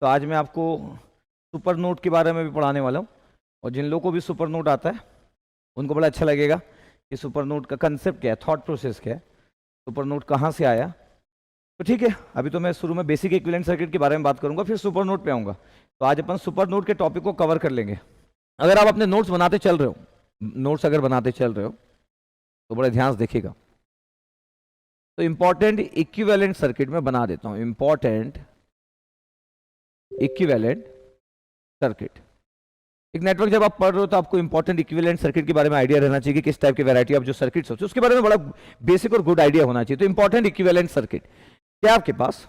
तो आज मैं आपको सुपर नोड के बारे में भी पढ़ाने वाला हूँ, और जिन लोगों को भी सुपर नोड आता है उनको बड़ा अच्छा लगेगा कि सुपर नोड का कंसेप्ट क्या है, थॉट प्रोसेस क्या है, सुपर नोड कहाँ से आया। तो ठीक है, अभी तो मैं शुरू में बेसिक इक्विवेलेंट सर्किट के बारे में बात करूंगा, फिर सुपर नोड पे आऊंगा। तो आज अपन सुपर नोड के टॉपिक को कवर कर लेंगे। अगर आप अपने नोट्स बनाते चल रहे हो, नोट्स अगर बनाते चल रहे हो तो बड़े ध्यान से देखिएगा। तो इंपॉर्टेंट इक्विवेलेंट सर्किट में बना देता हूं, इंपॉर्टेंट इक्विवेलेंट सर्किट। एक नेटवर्क जब आप पढ़ रहे हो तो आपको इंपॉर्टेंट इक्विवेलेंट सर्किट के बारे में आइडिया रहना चाहिए कि किस टाइप की वैरायटी ऑफ जो सर्किट्स होते हैं उसके बारे में बड़ा बेसिक और गुड आइडिया होना चाहिए। तो इंपॉर्टेंट इक्विवेलेंट सर्किट क्या आपके पास,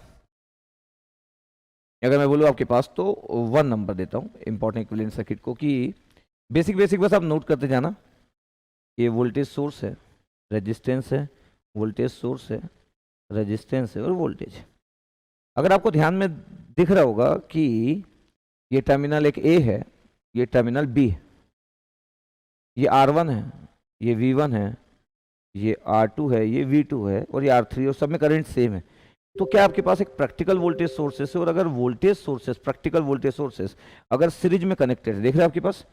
अगर मैं बोलूँ आपके पास तो 1 नंबर देता हूँ इंपॉर्टेंट इक्विवेलेंट सर्किट को, कि बेसिक बस आप नोट करते जाना। ये वोल्टेज सोर्स है, रेजिस्टेंस है, वोल्टेज सोर्स है, रेजिस्टेंस है और वोल्टेज। अगर आपको ध्यान में दिख रहा होगा कि ये टर्मिनल एक ए है, ये टर्मिनल बी है, ये R1 है, ये V1 है, ये R2 है, ये V2 है और ये R3, और सब में करंट सेम है। तो क्या आपके पास एक प्रैक्टिकल वोल्टेज सोर्सेस है, और अगर voltage sources, practical voltage sources अगर सीरीज में कनेक्टेड है, देख रहे हैं आपके पास,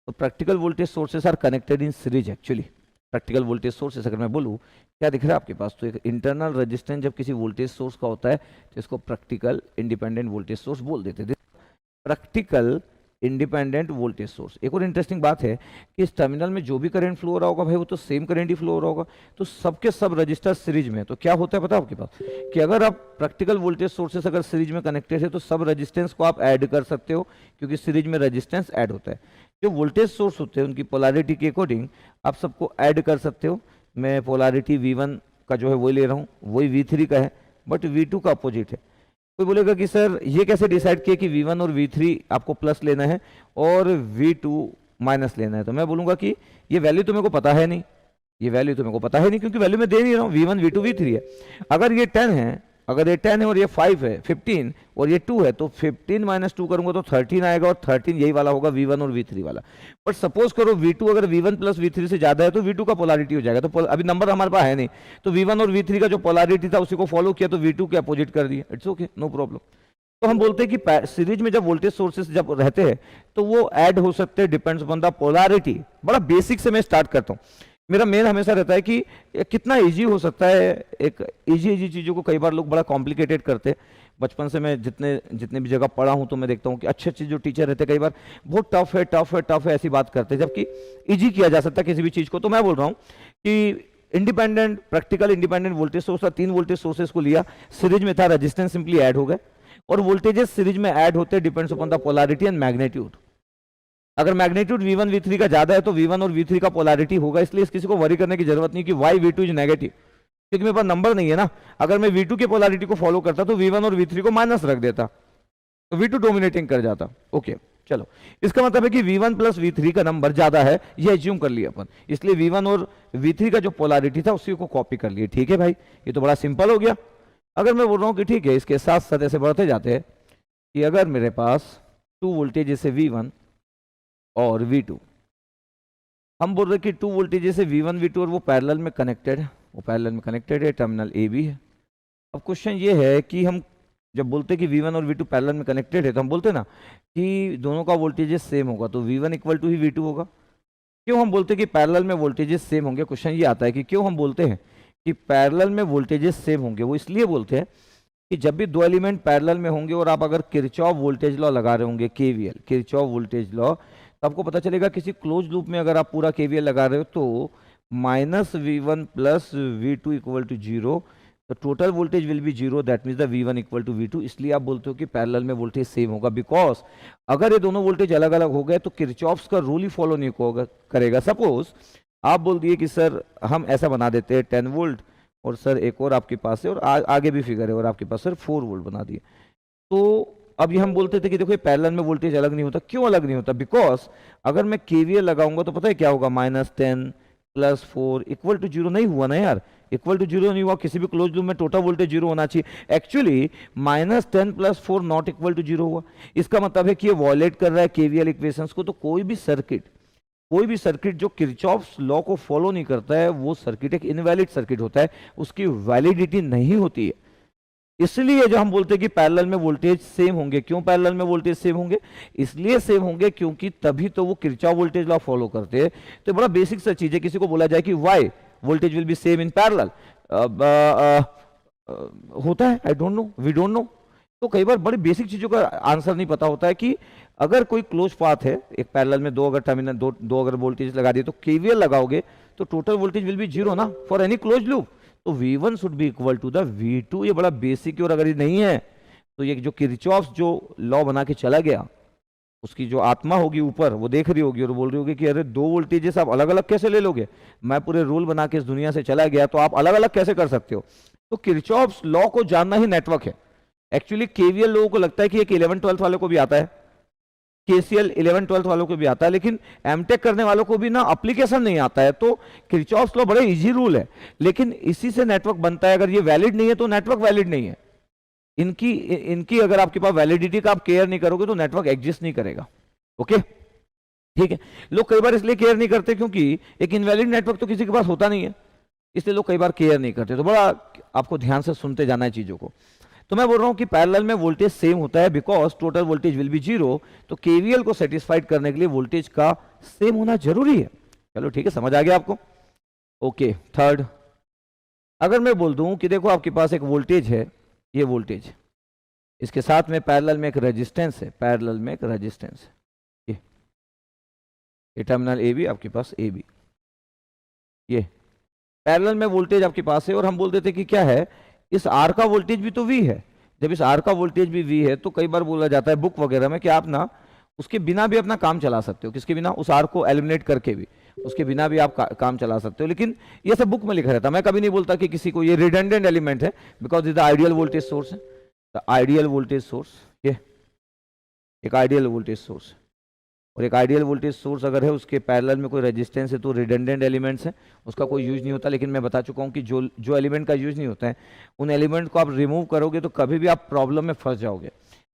तो practical voltage sources are connected in series. Actually practical voltage sources अगर मैं बोलूँ, क्या दिख रहा है आपके पास, तो एक इंटरनल रेजिस्टेंस जब किसी वोल्टेज सोर्स का होता है तो इसको प्रैक्टिकल इंडिपेंडेंट वोल्टेज सोर्स बोल देते हैं। Practical independent voltage source. एक और इंटरेस्टिंग बात है कि इस टर्मिनल में जो भी करंट फ्लो हो रहा होगा भाई वो तो सेम करंट ही फ्लो हो रहा होगा, तो सबके सब रजिस्टर सीरीज में। तो क्या होता है पता है आपके पास, कि अगर आप प्रैक्टिकल वोल्टेज सोर्सेस अगर सीरीज में कनेक्टेड है तो सब रजिस्टेंस को आप ऐड कर सकते हो, क्योंकि सीरीज में रजिस्टेंस ऐड होता है। जो वोल्टेज सोर्स होते हैं उनकी पोलैरिटी के अकॉर्डिंग आप सबको ऐड कर सकते हो। मैं पोलैरिटी V1 का जो है वही ले रहा हूँ, वही V3 का है, बट V2 का अपोजिट है। कोई बोलेगा कि सर ये कैसे डिसाइड किया कि V1 और V3 आपको प्लस लेना है और V2 माइनस लेना है। तो मैं बोलूंगा कि ये वैल्यू तो मेरे को पता है नहीं, ये वैल्यू तो मेरे को पता है नहीं, क्योंकि वैल्यू मैं दे नहीं रहा हूँ। V1 V2 V3 है। अगर ये 10 है, अगर ये 10 है और ये 5 है, 15 और ये 2 है, तो 15 माइनस 2 करूंगा तो 13 आएगा, और 13 यही वाला होगा V1 और V3 वाला। बट सपोज करो V2 अगर V1 प्लस V3 से ज्यादा है तो V2 का पोलैरिटी हो जाएगा। तो अभी नंबर हमारे पास है नहीं, तो V1 और V3 का जो पोलैरिटी था उसी को फॉलो किया, तो V2 के अपोजिट कर दिया। It's okay, no problem. तो हम बोलते हैं कि सीरीज में जब वोल्टेज सोर्सेस जब रहते हैं तो वो ऐड हो सकते हैं, डिपेंड्स अपॉन द पोलैरिटी। बड़ा बेसिक से मैं स्टार्ट करता हूँ। मेरा मेन हमेशा रहता है कि कितना इजी हो सकता है। एक इजी चीज़ों को कई बार लोग बड़ा कॉम्प्लिकेटेड करते हैं। बचपन से मैं जितने भी जगह पढ़ा हूँ तो मैं देखता हूँ कि अच्छे जो टीचर रहते हैं कई बार बहुत टफ है ऐसी बात करते हैं, जबकि इजी किया जा सकता है किसी भी चीज़ को। तो मैं बोल रहा हूँ कि independent, practical independent voltage source था, 3 वोल्टेज सोर्सेस को लिया, सीरीज में था, रेजिस्टेंस सिंपली ऐड हो गए, और वोल्टेजेस सीरीज में ऐड होते हैं, depends upon the polarity and magnitude. अगर मैग्नीट्यूड V1 V3 का ज्यादा है तो V1 और V3 का पोलैरिटी होगा, इसलिए किसी को वरी करने की जरूरत नहीं कि वाई V2 इज नेगेटिव, क्योंकि मेरे पास नंबर नहीं है ना। अगर मैं V2 के पोलैरिटी को फॉलो करता तो V1 और V3 को माइनस रख देता, तो V2 डोमिनेटिंग कर जाता। ओके चलो, इसका मतलब है कि V1 प्लस V3 का नंबर ज्यादा है, ये एज्यूम कर लिया अपन, इसलिए V1 और V3 का जो पोलैरिटी था उसी को कॉपी कर लिए। ठीक है भाई, ये तो बड़ा सिंपल हो गया। अगर मैं बोल रहा हूँ कि ठीक है, इसके साथ साथ ऐसे बढ़ते जाते हैं कि अगर मेरे पास 2 वोल्टेज जैसे V1 और V2, हम बोल रहे हैं कि 2 वोल्टेज जैसे V1 V2 और वो पैरेलल में कनेक्टेड है, वो पैरेलल में कनेक्टेड है, टर्मिनल ए बी है। अब क्वेश्चन ये है कि हम जब बोलते हैं कि V1 और V2 पैरेलल में कनेक्टेड है तो हम बोलते हैं ना कि दोनों का वोल्टेजेस सेम होगा, तो V1 equal to he V2 होगा। क्यों हम बोलते हैं कि पैरेलल में वोल्टेजेस सेम होंगे? क्वेश्चन ये आता है कि क्यों हम बोलते हैं कि पैरेलल में वोल्टेजेस सेम होंगे। वो इसलिए बोलते हैं कि जब भी 2 एलिमेंट पैरेलल में होंगे और आप अगर किरचॉफ वोल्टेज लॉ लगा रहे होंगे, KVL, किरचॉफ वोल्टेज लॉ, तो आपको पता चलेगा किसी क्लोज लूप में अगर आप पूरा KVL लगा रहे हो तो -V1 plus V2 equal to 0, तो total voltage will be 0, that means the V1 equal to V2। इसलिए आप बोलते हो कि पैरेलल में वोल्टेज सेम होगा, बिकॉज अगर ये दोनों वोल्टेज अलग अलग हो गए तो किरचॉफ्स का रूल ही फॉलो नहीं करेगा। सपोज आप बोल दिए कि सर हम ऐसा बना देते हैं 10 वोल्ट, और सर एक और आपके पास है और आगे भी फिगर है और आपके पास सर 4 वोल्ट बना दिए, तो अब ये हम बोलते थे कि देखो ये पैरेलल में वोल्टेज अलग नहीं होता। क्यों अलग नहीं होता? बिकॉज अगर मैं KVL लगाऊंगा तो पता है क्या होगा, -10 प्लस 4 इक्वल टू 0 नहीं हुआ ना यार, इक्वल टू 0 नहीं हुआ। किसी भी क्लोज लूप में टोटल वोल्टेज 0 होना चाहिए। Actually -10 plus 4 not equal to 0 हुआ। इसका मतलब है कि ये वॉयलेट कर रहा है KVL इक्वेशंस को। तो कोई भी सर्किट जो किरचॉफ्स लॉ को फॉलो नहीं करता है वो सर्किट एक इनवैलिड सर्किट होता है, उसकी वैलिडिटी नहीं होती है। इसलिए जो हम बोलते हैं कि पैरेलल में वोल्टेज सेम होंगे, क्यों पैरेलल में वोल्टेज सेम होंगे? इसलिए सेम होंगे क्योंकि तभी तो वो किरचॉफ वोल्टेज लॉ फॉलो करते हैं। तो बड़ा बेसिक सा चीज है, किसी को बोला जाए कि why voltage will be same in parallel, होता है I don't know, we don't know. तो कई बार बड़ी बेसिक चीजों का आंसर नहीं पता होता है कि अगर कोई क्लोज पाथ है, एक पैरेलल में दो अगर टर्मिनल दो अगर वोल्टेज लगा दिए तो केवीएल लगाओगे तो total voltage will be zero ना, फॉर एनी क्लोज लूप। तो V1 should be equal to the V2। ये बड़ा बेसिक है, और अगर ये नहीं है तो ये जो किरचॉफ जो लॉ बना के चला गया, उसकी जो आत्मा होगी ऊपर वो देख रही होगी और बोल रही होगी कि अरे दो वोल्टेजेस आप अलग अलग कैसे ले लोगे, मैं पूरे रूल बना के इस दुनिया से चला गया तो आप अलग अलग कैसे कर सकते हो। तो किरचॉफ लॉ को जानना ही नेटवर्क है। एक्चुअली केवीएल लोगों को लगता है कि एक 11-12 वालों को भी आता है, केसीएल 11-12 वालों को भी आता है, लेकिन एमटेक करने वालों को भी ना एप्लीकेशन नहीं आता है। तो किरचॉफ लॉ बड़े इजी रूल है, लेकिन इसी से नेटवर्क बनता है। अगर ये वैलिड नहीं है तो नेटवर्क वैलिड नहीं है। इनकी अगर आपके पास वैलिडिटी का आप केयर नहीं करोगे तो नेटवर्क एग्जिस्ट नहीं करेगा। ओके, ठीक है। लोग कई बार इसलिए केयर नहीं करते क्योंकि एक इनवैलिड नेटवर्क तो किसी के पास होता नहीं है, इसलिए लोग कई बार केयर नहीं करते। तो बड़ा आपको ध्यान से सुनते जाना है चीजों को। तो मैं बोल रहा हूं कि पैरेलल में वोल्टेज सेम होता है because total voltage will be zero. तो केवीएल को सेटिस्फाइड करने के लिए वोल्टेज का सेम होना जरूरी है। चलो ठीक है, समझ आ गया आपको। ओके, थर्ड, अगर मैं बोल दूं कि देखो आपके पास एक वोल्टेज है, ये वोल्टेज, इसके साथ में पैरेलल में एक रेजिस्टेंस है, पैरेलल में एक रेजिस्टेंस है, ये टर्मिनल ए बी आपके पास ए बी, ये पैरेलल में वोल्टेज आपके पास है। और हम बोल देते कि क्या है, इस आर का वोल्टेज भी तो वी है। जब इस आर का वोल्टेज भी वी है तो कई बार बोला जाता है बुक वगैरह में कि आप ना उसके बिना भी अपना काम चला सकते हो। किसके बिना? उस आर को एलिमिनेट करके भी, उसके बिना भी आप काम चला सकते हो। लेकिन ये सब बुक में लिखा रहता है, मैं कभी नहीं बोलता कि किसी को ये रिडंडेंट एलिमेंट है, because is the ideal voltage source है, द आइडियल वोल्टेज सोर्स। ये एक आइडियल वोल्टेज सोर्स, और एक आइडियल वोल्टेज सोर्स अगर है उसके पैरेलल में कोई रेजिस्टेंस है तो रिडंडेंट एलिमेंट्स है, उसका कोई यूज नहीं होता। लेकिन मैं बता चुका हूं कि जो एलिमेंट का यूज नहीं होता है उन एलिमेंट को आप रिमूव करोगे तो कभी भी आप प्रॉब्लम में फंस जाओगे।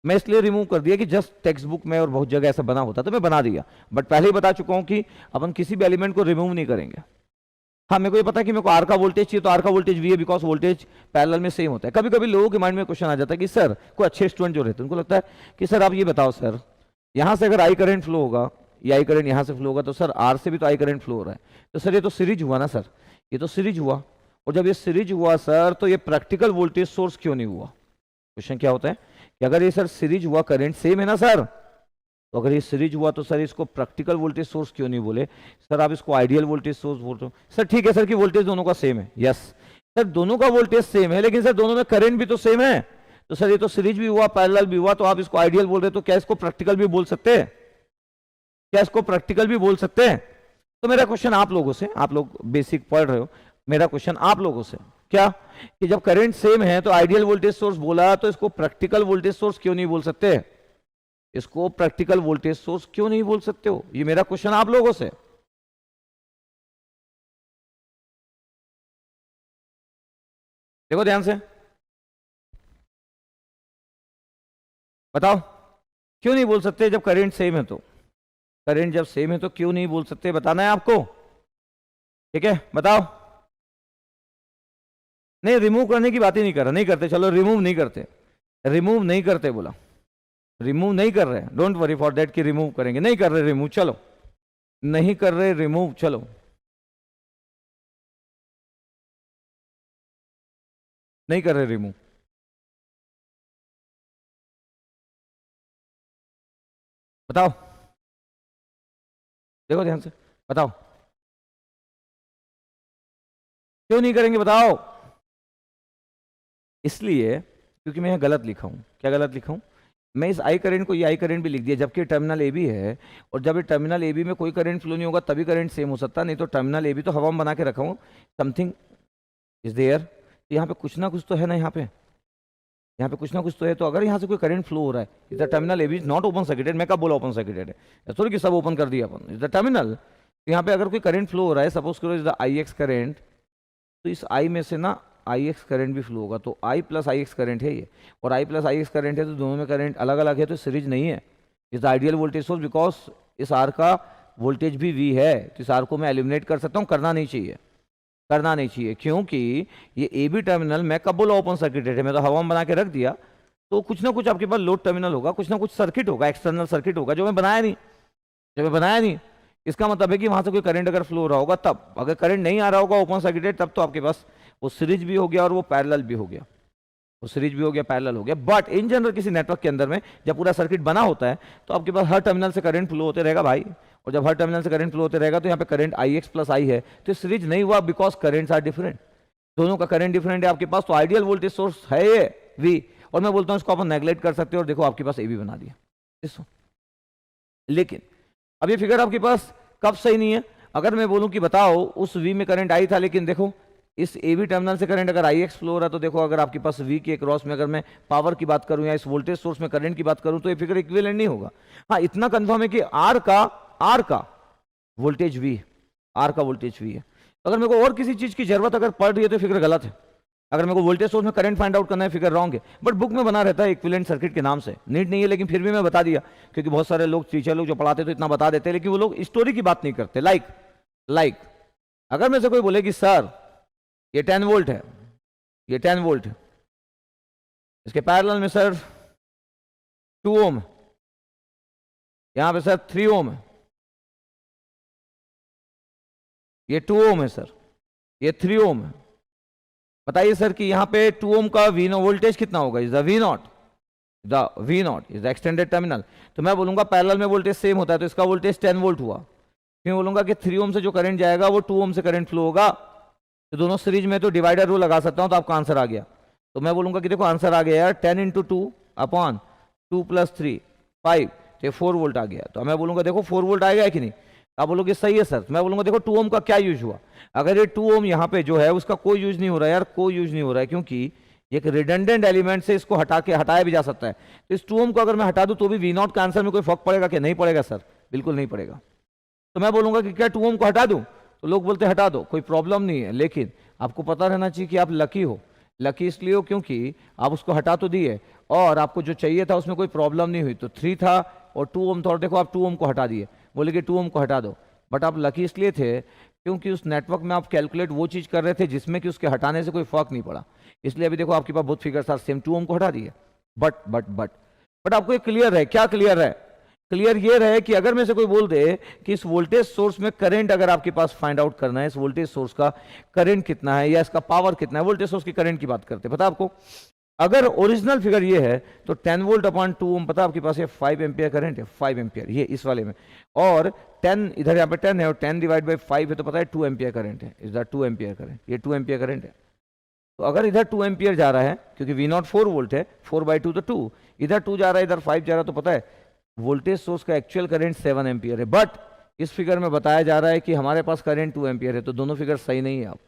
मैं इसलिए रिमूव कर दिया कि जस्ट टेक्स्ट बुक में और बहुत जगह ऐसा बना होता तो मैं बना दिया, बट पहले ही बता चुका हूं कि अपन किसी भी एलिमेंट को रिमूव नहीं करेंगे। हाँ, मेरे को ये पता है कि मेरे को आर का वोल्टेज चाहिए तो आर का वोल्टेज वी है बिकॉज वोल्टेज पैरेलल में सेम होता है। कभी कभी लोगों के माइंड में क्वेश्चन आ जाता है कि सर, कोई अच्छे स्टूडेंट जो रहते हैं उनको लगता है कि सर आप ये बताओ सर, यहां से अगर आई करंट फ्लो होगा, ये आई करंट यहां से फ्लो होगा तो सर आर से भी तो आई करंट फ्लो हो रहा है, तो सर ये तो सीरीज हुआ ना सर, ये तो सीरीज हुआ। और जब ये सीरीज हुआ सर तो ये प्रैक्टिकल वोल्टेज सोर्स क्यों नहीं हुआ? क्वेश्चन क्या होता है कि अगर ये सर सीरीज हुआ, करंट सेम है ना सर, तो अगर ये सीरीज हुआ तो सर इसको प्रैक्टिकल वोल्टेज सोर्स क्यों नहीं बोले? सर आप इसको आइडियल वोल्टेज सोर्स बोलते हो। सर ठीक है सर कि वोल्टेज दोनों का सेम है, यस सर दोनों का वोल्टेज सेम है, लेकिन सर दोनों में करंट भी तो सेम है। तो सर ये तो सीरीज भी हुआ, पैरेलल भी हुआ, तो आप इसको आइडियल बोल रहे हो, तो क्या इसको प्रैक्टिकल भी बोल सकते हैं? क्या इसको प्रैक्टिकल भी बोल सकते हैं? तो मेरा क्वेश्चन आप लोगों से, आप लोग बेसिक पढ़ रहे हो, मेरा क्वेश्चन आप लोगों से क्या, कि जब करंट सेम है तो आइडियल वोल्टेज सोर्स बोला, तो इसको प्रैक्टिकल वोल्टेज सोर्स क्यों नहीं बोल सकते? इसको प्रैक्टिकल वोल्टेज सोर्स क्यों नहीं बोल सकते हो? ये मेरा क्वेश्चन आप लोगों से। देखो ध्यान से, बताओ क्यों नहीं बोल सकते? जब करंट सेम है तो, करंट जब सेम है तो क्यों नहीं बोल सकते? बताना है आपको, ठीक है बताओ। नहीं, रिमूव करने की बात ही नहीं कर रहा, नहीं करते, चलो रिमूव नहीं करते, रिमूव नहीं करते बोला, रिमूव नहीं कर रहे, डोंट वरी फॉर दैट कि रिमूव करेंगे, नहीं कर रहे रिमूव, चलो नहीं कर रहे रिमूव, चलो नहीं कर रहे रिमूव। बताओ, देखो ध्यान से, बताओ क्यों नहीं करेंगे बताओ? इसलिए क्योंकि मैं यहां गलत लिखा हूं। क्या गलत लिखा हूं? मैं इस आई करंट को ये आई करंट भी लिख दिया, जबकि टर्मिनल ए बी है, और जब ये टर्मिनल ए बी में कोई करंट फ्लो नहीं होगा तभी करंट सेम हो सकता, नहीं तो टर्मिनल ए बी तो हवा में बना के रखा हूं, समथिंग इज देयर। यहाँ पे कुछ ना कुछ तो है ना, यहाँ पे कुछ ना कुछ तो है। तो अगर यहाँ से कोई करंट फ्लो हो रहा है, is the terminal A B is not open circuited. मैं कब बोला ओपन सर्किटेड है? थोड़ी कि सब ओपन कर दिया अपन, इज द टर्मिनल। तो यहाँ पे अगर कोई करंट फ्लो हो रहा है, सपोज करो is the I x current, तो इस आई में से ना आई एक्स करंट भी फ्लो होगा, तो आई प्लस आई एक्स करंट है ये, और आई प्लस आई एक्स करंट है तो दोनों में करंट अलग अलग है, तो सीरीज नहीं है। Is the ideal voltage source because इस आर का वोल्टेज भी वी है, तो इस आर को मैं एलिमिनेट कर सकता हूँ, करना नहीं चाहिए। करना नहीं चाहिए, क्योंकि ये ए बी टर्मिनल मैं कब बोला ओपन सर्किटेड है, मैं तो हवा में बना के रख दिया, तो कुछ ना कुछ आपके पास लोड टर्मिनल होगा, कुछ ना कुछ सर्किट होगा, एक्सटर्नल सर्किट होगा जो मैं बनाया नहीं, जो मैं बनाया नहीं। इसका मतलब है कि वहां से कोई करंट अगर फ्लो हो रहा होगा तब, अगर करंट नहीं आ रहा होगा ओपन सर्किटेड तब तो आपके पास वो सीरीज भी हो गया और वो पैरेलल भी हो गया, वो सीरीज भी हो गया, पैरेलल हो गया। बट इन जनरल किसी नेटवर्क के अंदर में जब पूरा सर्किट बना होता है तो आपके पास हर टर्मिनल से करंट फ्लो होते रहेगा भाई, और जब हर टर्मिनल से करंट फ्लो होते रहेगा तो यहाँ पे करंट आई एक्स प्लस आई है, तो सीरीज नहीं हुआ बिकॉज करेंट्स आर डिफरेंट, दोनों का करंट डिफरेंट है आपके पास, तो आइडियल वोल्टेज सोर्स है ये वी, और मैं बोलता हूँ इसको अपन नेग्लेक्ट कर सकते हो, और देखो आपके पास ए बी बना दिया। लेकिन अब ये फिगर आपके पास कब सही नहीं है, अगर मैं बोलूं कि बताओ उस वी में करंट आई था, लेकिन देखो इस ए बी टर्मिनल से करंट अगर आई एक्स फ्लो हो रहा है, तो देखो अगर आपके पास वी के क्रॉस में अगर मैं पावर की बात करूं या इस वोल्टेज सोर्स में करंट की बात करूं तो ये फिगर इक्विवेलेंट नहीं होगा। हाँ इतना कंफर्म है कि आर का वोल्टेज वी, आर का वोल्टेज वी है। अगर मेरे को और किसी चीज की जरूरत अगर पड़ रही है तो फिगर गलत है, अगर मेरे को वोल्टेज सोर्स में करंट फाइंड आउट करना है फिगर रॉन्ग है, बट बुक में बना रहता है इक्विवेलेंट सर्किट के नाम से, नीट नहीं है, लेकिन फिर भी मैं बता दिया क्योंकि बहुत सारे लोग टीचर लोग जो पढ़ाते तो इतना बता देते, लेकिन वो लोग स्टोरी की बात नहीं करते। लाइक अगर मेरे से कोई बोले कि सर ये 10 वोल्ट है, ये 10 वोल्ट है, इसके पैरेलल में सर 2 ओम है, यहां पे सर 3 ओम है, ये 2 ओम है सर, ये 3 ओम है, बताइए सर कि यहाँ पे 2 ओम का वी वोल्टेज कितना होगा, is the V naught is the extended terminal, तो मैं बोलूंगा पैरेलल में वोल्टेज सेम होता है तो इसका वोल्टेज 10 वोल्ट हुआ, फिर बोलूंगा कि 3 ओम से जो करंट जाएगा वो 2 ओम से करंट फ्लो होगा, तो दोनों सीरीज में तो डिवाइडर रूल लगा सकता हूं, तो आपका आंसर आ गया। तो मैं बोलूंगा कि देखो आंसर आ गया यार 10 इंटू 2 अपॉन 2 प्लस 3 5, तो 4 वोल्ट आ गया। तो मैं बोलूंगा देखो 4 वोल्ट आएगा कि नहीं, आप बोलोगे सही है सर, मैं बोलूंगा देखो 2 ओम का क्या यूज हुआ, अगर ये 2 ओम यहाँ पे जो है उसका कोई यूज नहीं हो रहा है यार, कोई यूज नहीं हो रहा है, क्योंकि एक रिडंडेंट एलिमेंट से इसको हटाया भी जा सकता है, तो इस 2 ओम को अगर मैं हटा दूं तो भी वी नॉट का आंसर में कोई फर्क पड़ेगा कि नहीं पड़ेगा सर, बिल्कुल नहीं पड़ेगा। तो मैं बोलूंगा कि क्या 2 ओम को हटा दूं, तो लोग बोलते हटा दो कोई प्रॉब्लम नहीं है, लेकिन आपको पता रहना चाहिए कि आप लकी हो, लकी इसलिए हो क्योंकि आप उसको हटा तो दिए और आपको जो चाहिए था उसमें कोई प्रॉब्लम नहीं हुई, तो 3 था और 2 ओम था और देखो आप 2 ओम को हटा दिए, बोले कि 2 ओम को हटा दो, बट आप लकी इसलिए थे क्योंकि उस नेटवर्क में आप कैलकुलेट वो चीज कर रहे थे जिसमें कि उसके हटाने से कोई फर्क नहीं पड़ा, इसलिए अभी देखो आपके पास बहुत फिगर था सेम 2 ओम को हटा दिए। बट आपको ये क्लियर है, क्या क्लियर है, क्लियर ये रहे कि अगर में से कोई बोल दे कि इस वोल्टेज सोर्स में करंट अगर आपके पास फाइंड आउट करना है, इस वोल्टेज सोर्स का करंट कितना है या इसका पावर कितना है, वोल्टेज सोर्स की करंट की बात करते हैं, पता आपको अगर ओरिजिनल फिगर ये है तो 10 वोल्ट अपॉन 2 ओम, पता आपके पास ये 5 एम्पियर करंट है, 5 एम्पियर ये इस वाले में, और 10 इधर यहाँ पे 10 है और 10 डिवाइड बाई 5 है, तो पता है 2 एम्पियर करंट है, इज द 2 एम्पियर करंट, ये 2 एम्पियर करंट है। तो अगर इधर 2 एम्पियर जा रहा है क्योंकि वी नॉट 4 वोल्ट है, 4/2 तो 2, इधर 2 जा रहा है इधर 5 जा रहा है, तो पता है वोल्टेज सोर्स का एक्चुअल करंट 7 एम्पियर है, बट इस फिगर में बताया जा रहा है कि हमारे पास करंट 2 एम्पियर है, तो दोनों फिगर सही नहीं है। आप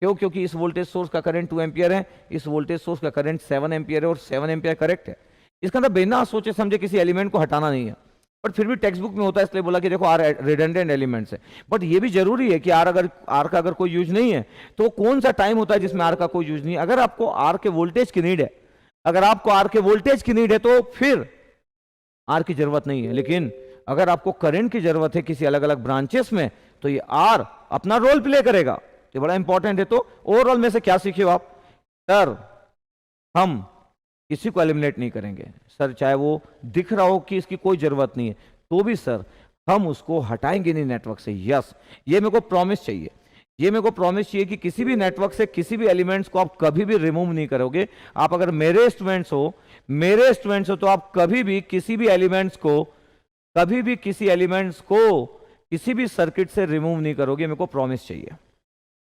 क्यों, क्योंकि इस वोल्टेज सोर्स का करंट 2 एम्पियर है, इस वोल्टेज सोर्स का करंट 7 एम्पियर है और 7 एम्पियर करेक्ट है। इसका अंदर बिना सोचे समझे किसी एलिमेंट को हटाना नहीं है, बट फिर भी टेक्स्ट बुक में होता है इसलिए बोला कि देखो आर रिडंडेंट एलिमेंट्स है, बट ये भी जरूरी है कि आर का अगर कोई यूज नहीं है तो कौन सा टाइम होता है जिसमें आर का कोई यूज नहीं है। अगर आपको आर के वोल्टेज की नीड है, अगर आपको आर के वोल्टेज की नीड है तो फिर आर की जरूरत नहीं है, लेकिन अगर आपको करंट की जरूरत है किसी अलग अलग ब्रांचेस में तो ये आर अपना रोल प्ले करेगा, ये बड़ा इंपॉर्टेंट है। तो ओवरऑल में से क्या सीखे हो आप, सर हम किसी को एलिमिनेट नहीं करेंगे सर, चाहे वो दिख रहा हो कि इसकी कोई जरूरत नहीं है तो भी सर हम उसको हटाएंगे नहीं नेटवर्क से। यस, ये मेरे को प्रॉमिस चाहिए, ये मेरे को प्रॉमिस चाहिए कि किसी भी नेटवर्क से किसी भी एलिमेंट्स को आप कभी भी रिमूव नहीं करोगे। आप अगर मेरे स्टूडेंट्स हो तो आप कभी भी किसी भी एलिमेंट्स को किसी भी सर्किट से रिमूव नहीं करोगे, मेरे को प्रॉमिस चाहिए,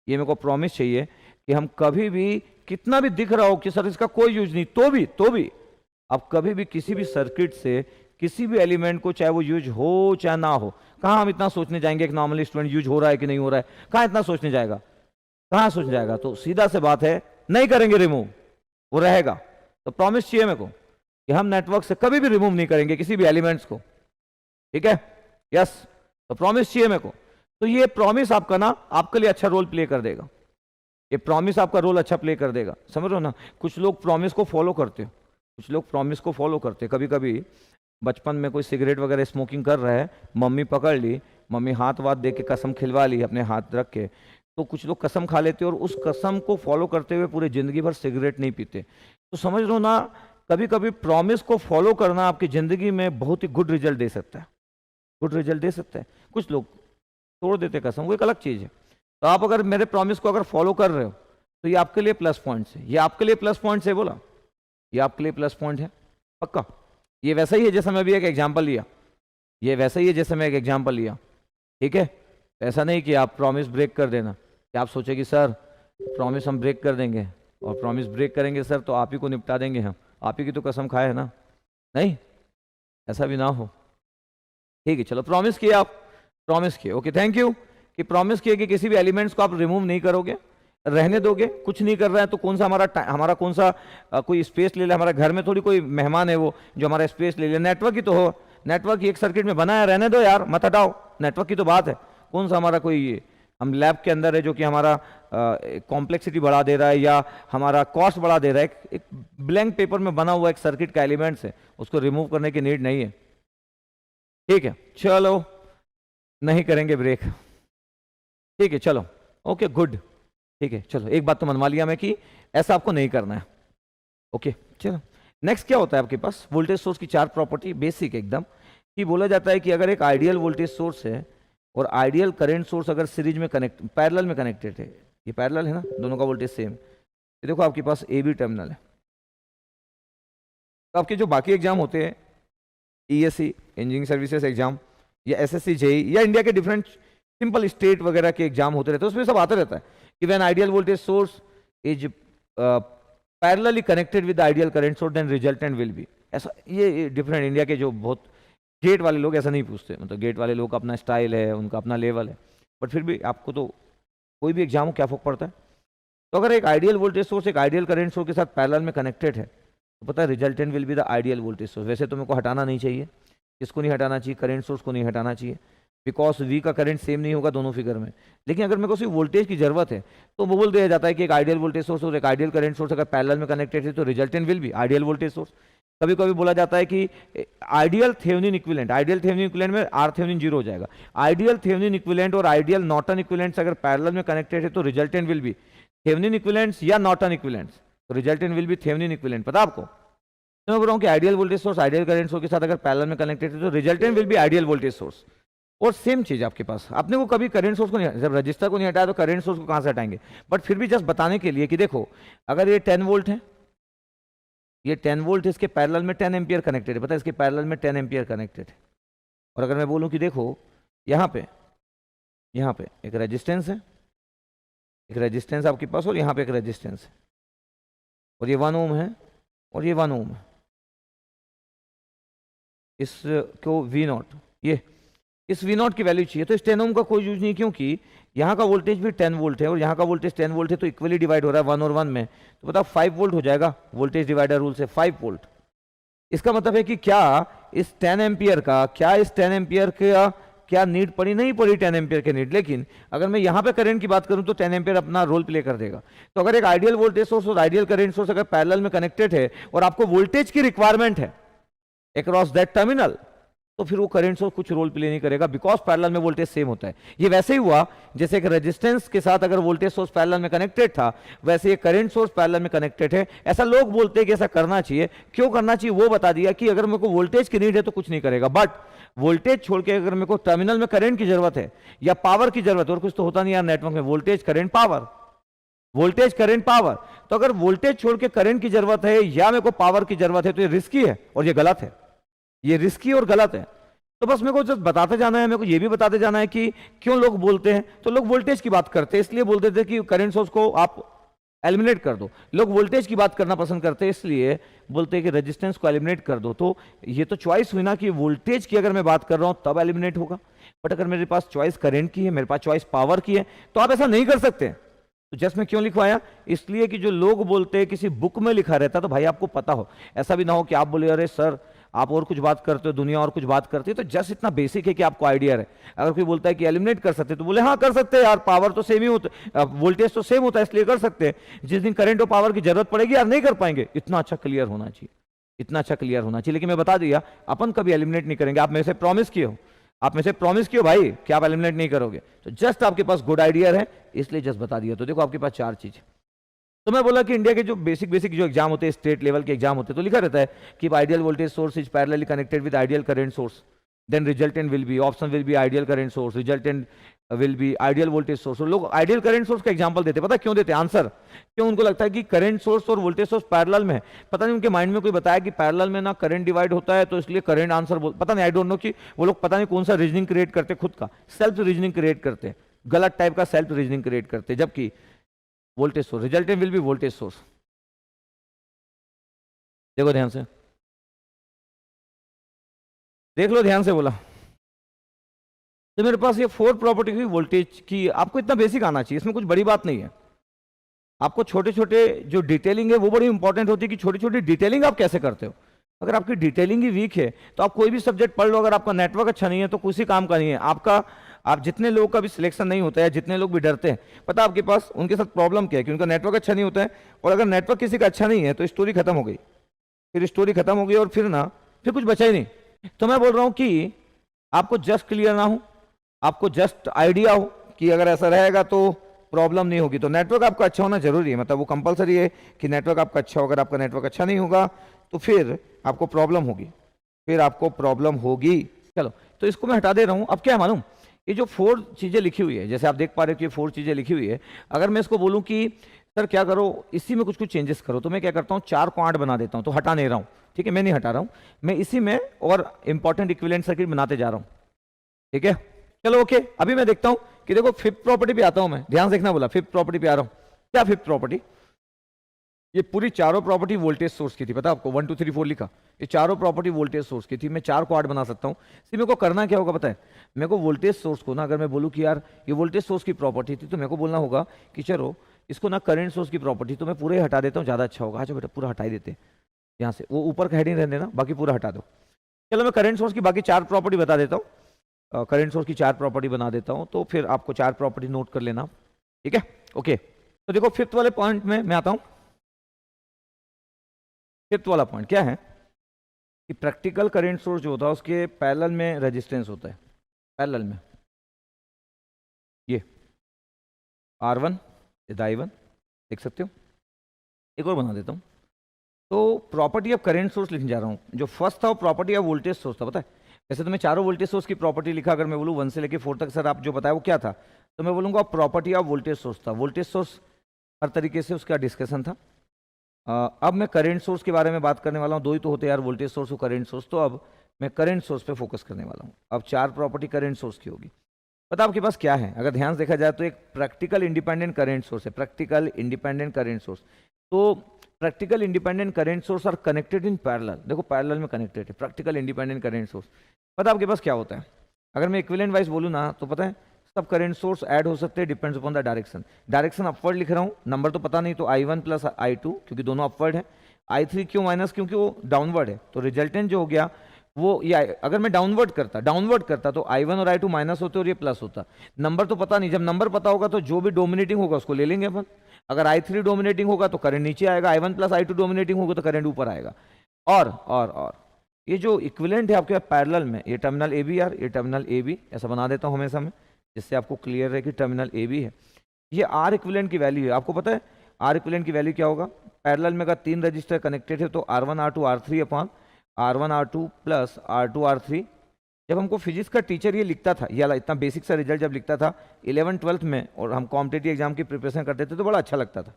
ये मेरे को प्रॉमिस चाहिए कि हम कभी भी कितना भी दिख रहा हो कि सर इसका कोई यूज नहीं, तो भी आप कभी भी किसी भी सर्किट से किसी भी एलिमेंट को, चाहे वो यूज हो चाहे ना हो, कहां हम इतना सोचने जाएंगे एक नॉर्मली स्टूडेंट यूज हो रहा है कि नहीं हो रहा है, कहां इतना सोचने जाएगा, कहां सोचने जाएगा। तो सीधा से बात है, नहीं करेंगे रिमूव, वो रहेगा। तो प्रॉमिस चाहिए मेरे को कि हम नेटवर्क से कभी भी रिमूव नहीं करेंगे किसी भी एलिमेंट्स को, ठीक है, यस। तो प्रॉमिस चाहिए मेरे को, तो ये प्रॉमिस आपका ना आपके लिए अच्छा रोल प्ले कर देगा, ये प्रॉमिस आपका रोल अच्छा प्ले कर देगा, समझ रहे हो ना। कुछ लोग प्रॉमिस को फॉलो करते हो, कुछ लोग प्रॉमिस को फॉलो करते हैं। कभी कभी बचपन में कोई सिगरेट वगैरह स्मोकिंग कर रहा है, मम्मी पकड़ ली, मम्मी हाथ वाथ दे के कसम खिलवा ली अपने हाथ रख के, तो कुछ लोग कसम खा लेते हैं और उस कसम को फॉलो करते हुए पूरी जिंदगी भर सिगरेट नहीं पीते। तो समझ लो ना, कभी कभी प्रॉमिस को फॉलो करना आपकी जिंदगी में बहुत ही गुड रिजल्ट दे सकता है, गुड रिजल्ट दे सकता है। कुछ लोग तोड़ देते कसम, वो एक अलग चीज है। तो आप अगर मेरे प्रॉमिस को अगर फॉलो कर रहे हो तो ये आपके लिए प्लस पॉइंट्स है, ये आपके लिए प्लस पॉइंट्स है, बोला ये आपके लिए प्लस पॉइंट है पक्का। ये वैसा ही है जैसा मैं अभी एक एग्जांपल लिया, ये वैसा ही है जैसे मैं एक एग्जांपल लिया, ठीक है। ऐसा नहीं कि आप प्रॉमिस ब्रेक कर देना, कि आप सोचे कि सर प्रॉमिस हम ब्रेक कर देंगे, और प्रॉमिस ब्रेक करेंगे सर तो आप ही को निपटा देंगे हम, आप ही की तो कसम खाए है ना, नहीं, ऐसा भी ना हो। ठीक है, चलो प्रॉमिस किए, आप प्रॉमिस किए, ओके थैंक यू, कि प्रॉमिस किए कि किसी भी एलिमेंट्स को आप रिमूव नहीं करोगे, रहने दोगे, कुछ नहीं कर रहा है तो कौन सा हमारा कौन सा कोई स्पेस ले ले, हमारा घर में थोड़ी कोई मेहमान है वो जो हमारा स्पेस ले ले, नेटवर्क ही तो हो, नेटवर्क एक सर्किट में बना है, रहने दो यार, मत हटाओ, नेटवर्क की तो बात है, कौन सा हमारा कोई हम लैब के अंदर है जो कि हमारा कॉम्प्लेक्सिटी बढ़ा दे रहा है या हमारा कॉस्ट बढ़ा दे रहा है। एक ब्लैंक पेपर में बना हुआ एक सर्किट का एलिमेंट्स है, उसको रिमूव करने की नीड नहीं है। ठीक है, चलो नहीं करेंगे ब्रेक, ठीक है चलो, ओके गुड, ठीक है चलो, एक बात तो मनवा लिया मैं कि ऐसा आपको नहीं करना है, ओके चलो। नेक्स्ट क्या होता है आपके पास, वोल्टेज सोर्स की चार प्रॉपर्टी बेसिक एकदम, कि बोला जाता है कि अगर एक आइडियल वोल्टेज सोर्स है और आइडियल करंट सोर्स अगर सीरीज में पैरेलल में कनेक्टेड है, ये पैरेलल है ना, दोनों का वोल्टेज सेम, ये देखो आपके पास ए बी टर्मिनल है, तो आपके जो बाकी एग्जाम होते हैं ईएससी इंजीनियरिंग सर्विसेज एग्जाम या एसएससी जेई या इंडिया के डिफरेंट सिंपल स्टेट वगैरह के एग्जाम होते रहते हैं, उसमें सब आता रहता है कि when ideal voltage source is parallelly connected with ideal current source then resultant will be, ऐसा ये डिफरेंट इंडिया के जो बहुत गेट वाले लोग ऐसा नहीं पूछते, मतलब गेट वाले लोग का अपना स्टाइल है, उनका अपना लेवल है, बट फिर भी आपको तो कोई भी एग्जाम हो क्या फर्क पड़ता है। तो अगर एक आइडियल वोल्टेज सोर्स एक आइडियल करंट सोर्स के साथ पैरेलल में कनेक्टेड है तो पता है resultant will be the ideal voltage source. वैसे तो मेरे को हटाना नहीं चाहिए, किसको नहीं हटाना चाहिए, करंट सोर्स को नहीं हटाना चाहिए, बिकॉज वी का करंट सेम नहीं होगा दोनों फिगर में, लेकिन अगर मेरे को सिर्फ वोल्टेज की जरूरत है तो वो बोल दिया जाता है कि एक आइडियल वोल्टेज सोर्स और एक आइडियल करंट सोर्स अगर पैरेलल में कनेक्टेड है तो resultant will be ideal voltage source. कभी कभी बोला जाता है कि ideal Thevenin equivalent, ideal Thevenin equivalent में आर थेवेनिन जीरो हो जाएगा, आइडियल थेवेनिन इक्विवेलेंट और आइडियल नॉर्टन इक्विवेलेंट्स अगर पैरेलल में कनेक्टेड है तो resultant will B Thevenin equivalents या नॉर्टन इक्विवेलेंट्स, तो resultant will B Thevenin equivalent. पता आपको, तो मैं बोल रहा हूँ कि ideal voltage source ideal current source के साथ अगर पैरेलल में कनेक्टेड है तो resultant will be ideal voltage source. और सेम चीज आपके पास, आपने को कभी करंट सोर्स को नहीं, जब रजिस्टर को नहीं हटाया तो करंट सोर्स को कहां से हटाएंगे, बट फिर भी जस्ट बताने के लिए कि देखो अगर ये 10 वोल्ट है, ये 10 वोल्ट इसके पैरेलल में 10 एम्पियर कनेक्टेड है, पता है इसके पैरेलल में 10 एम्पियर कनेक्टेड है। और अगर मैं बोलूं कि देखो यहाँ पे एक रेजिस्टेंस है, एक रेजिस्टेंस आपके पास और यहाँ पे एक रेजिस्टेंस है, और ये 1 ओम है और ये 1 ओम है, इसको V0, ये इस V0 की वैल्यू चाहिए, तो इस 10 ओम का कोई यूज नहीं, क्योंकि यहाँ का वोल्टेज भी 10 वोल्ट है और यहाँ का वोल्टेज 10 वोल्ट है, तो इक्वली डिवाइड हो रहा है 1 और 1 में, तो बताओ 5 वोल्ट हो जाएगा, वोल्टेज डिवाइडर रूल से 5 वोल्ट। इसका मतलब है कि क्या इस 10 एम्पियर का, क्या इस 10 एम्पियर का क्या नीड पड़ी, नहीं पड़ी 10 एम्पियर के नीड, लेकिन अगर मैं यहाँ पे करंट की बात करूं तो 10 एम्पियर अपना रोल प्ले कर देगा। तो अगर एक आइडियल वोल्टेज सोर्स और आइडियल करंट सोर्स अगर पैरेलल में कनेक्टेड है और आपको वोल्टेज की रिक्वायरमेंट है अक्रॉस दैट टर्मिनल, तो फिर वो करंट सोर्स कुछ रोल प्ले नहीं करेगा, बिकॉज पैरेलल में वोल्टेज सेम होता है। ये वैसे ही हुआ जैसे एक रेजिस्टेंस के साथ अगर वोल्टेज सोर्स पैरेलल में कनेक्टेड था, वैसे ये करंट सोर्स पैरेलल में कनेक्टेड है। ऐसा लोग बोलते हैं कि ऐसा करना चाहिए, क्यों करना चाहिए वो बता दिया कि अगर मेरे को वोल्टेज की नीड है तो कुछ नहीं करेगा, बट वोल्टेज छोड़ के अगर मेरे को टर्मिनल में करंट की जरूरत है या पावर की जरूरत है, और कुछ तो होता नहीं यार नेटवर्क में, voltage current power, voltage current power, तो अगर वोल्टेज छोड़ के करंट की जरूरत है या मेरे को पावर की जरूरत है तो ये रिस्की है और ये गलत है, ये रिस्की और गलत है। तो बस मेरे को जस्ट बताते जाना है, मेरे को ये भी बताते जाना है कि क्यों लोग बोलते हैं, तो लोग वोल्टेज की बात करते हैं इसलिए बोलते थे कि करंट सोर्स को आप एलिमिनेट कर दो, लोग वोल्टेज की बात करना पसंद करते हैं इसलिए बोलते हैं कि रेजिस्टेंस को एलिमिनेट कर दो। तो ये तो चॉइस हुई ना कि वोल्टेज की अगर मैं बात कर रहा हूं तब एलिमिनेट होगा, बट अगर मेरे पास चॉइस करंट की है, मेरे पास चॉइस पावर की है, तो आप ऐसा नहीं कर सकते। तो जस्ट मैं क्यों लिखवाया, इसलिए कि जो लोग बोलते हैं किसी बुक में लिखा रहता तो भाई आपको पता हो, ऐसा भी ना हो कि आप बोले अरे सर आप और कुछ बात करते हो, दुनिया और कुछ बात करती है, तो जस्ट इतना बेसिक है कि आपको आइडिया है। अगर कोई बोलता है कि एलिमिनेट कर सकते तो बोले हाँ कर सकते हैं यार, पावर तो सेम ही होता, वोल्टेज तो सेम होता है इसलिए कर सकते हैं, जिस दिन करंट और पावर की जरूरत पड़ेगी यार नहीं कर पाएंगे। इतना अच्छा क्लियर होना चाहिए, इतना अच्छा क्लियर होना चाहिए। लेकिन मैं बता दिया अपन कभी एलिमिनेट नहीं करेंगे, आप मेरे से प्रॉमिस किए हो आप में से प्रॉमिस किया भाई कि आप एलिमिनेट नहीं करोगे, तो जस्ट आपके पास गुड आइडिया है इसलिए जस्ट बता दिया। तो देखो आपके पास चार चीज। तो मैं बोला कि इंडिया के जो बेसिक जो एग्जाम होते हैं, स्टेट लेवल के एग्जाम होते हैं, तो लिखा रहता है कि ideal voltage source is parallelly connected with ideal current source, then resultant will be, option will be ideal current source, resultant will be ideal voltage source. लोग आइडियल करंट सोर्स का एग्जांपल देते हैं, पता क्यों देते हैं? आंसर क्यों? उनको लगता है कि करंट सोर्स और वोल्टेज सोर्स पैरेलल में है। पता नहीं उनके माइंड में कोई बताया कि पैरेलल में ना करंट डिवाइड होता है, तो इसलिए करंट आंसर पता नहीं, आई डोंट नो कि वो लोग पता नहीं कौन सा रीजनिंग क्रिएट करते, खुद का सेल्फ रीजनिंग क्रिएट करते, गलत टाइप का सेल्फ रीजनिंग क्रिएट करते। जबकि voltage source, resultant will B voltage source. देखो ध्यान से, देख लो ध्यान से बोला। तो मेरे पास ये फोर प्रॉपर्टी हुई वोल्टेज की। आपको इतना बेसिक आना चाहिए, इसमें कुछ बड़ी बात नहीं है। आपको छोटे छोटे जो डिटेलिंग है वो बड़ी इंपॉर्टेंट होती है कि छोटी छोटी डिटेलिंग आप कैसे करते हो। अगर आपकी डिटेलिंग ही वीक है तो आप कोई भी सब्जेक्ट पढ़ लो, अगर आपका नेटवर्क अच्छा नहीं है तो किसी काम का नहीं है आपका। आप जितने लोगों का भी सिलेक्शन नहीं होता है, जितने लोग भी डरते हैं, पता आपके पास उनके साथ प्रॉब्लम क्या है कि उनका नेटवर्क अच्छा नहीं होता है। और अगर नेटवर्क किसी का अच्छा नहीं है तो स्टोरी खत्म हो गई, फिर स्टोरी खत्म हो गई और फिर कुछ बचा ही नहीं। तो मैं बोल रहा हूं कि आपको जस्ट क्लियर ना हो, आपको जस्ट आइडिया हो कि अगर ऐसा रहेगा तो प्रॉब्लम नहीं होगी। तो नेटवर्क आपका अच्छा होना जरूरी है, मतलब वो कंपलसरी है कि नेटवर्क आपका अच्छा हो। अगर आपका नेटवर्क अच्छा नहीं होगा तो फिर आपको प्रॉब्लम होगी, फिर आपको प्रॉब्लम होगी। चलो तो इसको मैं हटा दे रहा हूं। अब क्या है मालूम, ये जो फोर चीजें लिखी हुई है, जैसे आप देख पा रहे हो कि ये फोर चीजें लिखी हुई है, अगर मैं इसको बोलूं कि सर क्या करो इसी में कुछ कुछ चेंजेस करो, तो मैं क्या करता हूं, 4 को 8 बना देता हूं। तो हटा नहीं रहा हूं, ठीक है, मैं नहीं हटा रहा हूं, मैं इसी में और इंपॉर्टेंट इक्विवेलेंट सर्किट बनाते जा रहा हूं। ठीक है, चलो ओके। अभी मैं देखता हूं कि देखो फिफ्थ प्रॉपर्टी पे आता हूं मैं, ध्यान से देखना बोला, फिफ्थ प्रॉपर्टी पे आ रहा हूं। क्या फिफ्थ प्रॉपर्टी? ये पूरी चारों प्रॉपर्टी वोल्टेज सोर्स की थी, पता आपको 1 2 3 4 लिखा, ये चारों प्रॉपर्टी वोल्टेज सोर्स की थी। मैं 4 को 8 बना सकता हूं। मेरे को करना क्या होगा पता है, मेरे को वोल्टेज सोर्स को ना, अगर मैं बोलूं कि यार ये वोल्टेज सोर्स की प्रॉपर्टी थी, तो मेरे को बोलना होगा कि चलो इसको ना करंट सोर्स की प्रॉपर्टी, तो मैं पूरे हटा देता हूँ, ज्यादा अच्छा होगा। अच्छा बेटा पूरा हटा ही देते, यहाँ से वो ऊपर का हेडिंग रहने देना, बाकी पूरा हटा दो। चलो मैं करंट सोर्स की बाकी 4 प्रॉपर्टी बता देता हूँ, करंट सोर्स की 4 प्रॉपर्टी बना देता हूँ, तो फिर आपको 4 प्रॉपर्टी नोट कर लेना, ठीक है ओके। तो देखो फिफ्थ वाले पॉइंट में मैं आता हूँ। फिफ्थ वाला पॉइंट क्या है कि प्रैक्टिकल करंट सोर्स जो होता है उसके पैरेलल में रेजिस्टेंस होता है, पैरेलल में ये R1 I1 देख सकते हो। एक और बना देता हूँ। तो प्रॉपर्टी ऑफ करंट सोर्स लिखने जा रहा हूँ। जो फर्स्ट था वो प्रॉपर्टी ऑफ वोल्टेज सोर्स था, पता है। वैसे तो मैं चारों वोल्टेज सोर्स की प्रॉपर्टी लिखा, अगर मैं बोलूँ 1 से लेकर 4 तक सर आप जो बताया वो क्या था, तो मैं बोलूँगा प्रॉपर्टी ऑफ वोल्टेज सोर्स था। वोल्टेज सोर्स हर तरीके से उसका डिस्कशन था। अब मैं करंट सोर्स के बारे में बात करने वाला हूँ। दो ही तो होते हैं यार, वोल्टेज सोर्स और करंट सोर्स, तो अब मैं करंट सोर्स पे फोकस करने वाला हूँ। अब 4 प्रॉपर्टी करंट सोर्स की होगी। पता आपके पास क्या है, अगर ध्यान से देखा जाए तो एक प्रैक्टिकल इंडिपेंडेंट करंट सोर्स है, प्रैक्टिकल इंडिपेंडेंट करंट सोर्स। तो practical independent current source are connected in parallel. देखो पैरेलल में कनेक्टेड है प्रैक्टिकल इंडिपेंडेंट करंट सोर्स। पता आपके पास क्या होता है, अगर मैं इक्विवेलेंट वाइज बोलूँ ना, तो पता है सब करंट सोर्स ऐड हो सकते हैं, depends upon the direction. Direction upward लिख रहा हूँ, नंबर तो पता नहीं, तो I1 प्लस I2 क्योंकि दोनों अपवर्ड है। I3 क्यों माइनस, क्योंकि वो डाउनवर्ड है। तो रिजल्टेंट जो हो गया वो ये, अगर मैं डाउनवर्ड करता तो I1 और I2 माइनस होते और ये प्लस होता। नंबर तो पता नहीं, जब नंबर पता होगा तो जो भी डोमिनेटिंग होगा उसको ले लेंगे अपन। अगर I3 डोमिनेटिंग होगा तो करंट नीचे आएगा, I1 प्लस I2 डोमिनेटिंग होगा तो करंट ऊपर आएगा। और ये जो इक्विवेलेंट है आपके पैरेलल में, ये टर्मिनल ए बी, यार ये टर्मिनल ए बी ऐसा बना देता हूँ हमेशा मैं, जिससे आपको क्लियर है कि टर्मिनल ए बी है। ये आर इक्विवेलेंट की वैल्यू है। आपको पता है आर इक्विवेलेंट की वैल्यू क्या होगा, पैरेलल में अगर 3 रजिस्टर कनेक्टेड है तो R1 R2 R3 upon R1 R2 plus R2 R3। जब हमको फिजिक्स का टीचर ये लिखता था, ये इतना बेसिक सा रिजल्ट जब लिखता था 11 12th में, और हम कॉम्पिटिटिव एग्जाम की प्रिपरेशन करते थे, तो बड़ा अच्छा लगता था,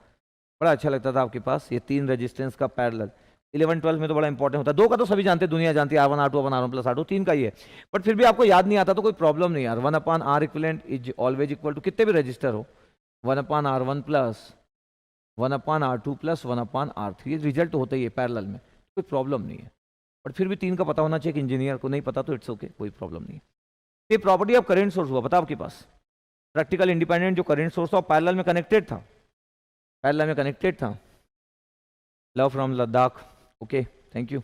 बड़ा अच्छा लगता था आपके पास ये 3 रजिस्टेंस का पैरेलल। 11 12 में तो बड़ा इंपॉर्टेंट होता है। 2 का तो सभी जानते हैं, दुनिया जानती है, R1 R2 अपन R1 प्लस R2, 3 का ही है। बट फिर भी आपको याद नहीं आता तो कोई प्रॉब्लम नहीं यार। 1 upon R equivalent is always equal to कितने भी रजिस्टर हो, 1 upon R1 plus 1 upon R2 plus 1 upon R3। ये रिजल्ट होता ही है पैरेलल में, कोई प्रॉब्लम नहीं है। बट फिर भी 3 का पता होना चाहिए कि इंजीनियर को नहीं पता तो इट्स ओके, कोई प्रॉब्लम नहीं। ये प्रॉपर्टी ऑफ करंट सोर्स हुआ, पता आपके पास प्रैक्टिकल इंडिपेंडेंट जो करंट सोर्स था पैरेलल में कनेक्टेड था, पैरेलल में कनेक्टेड था। Love from Ladakh, okay thank you,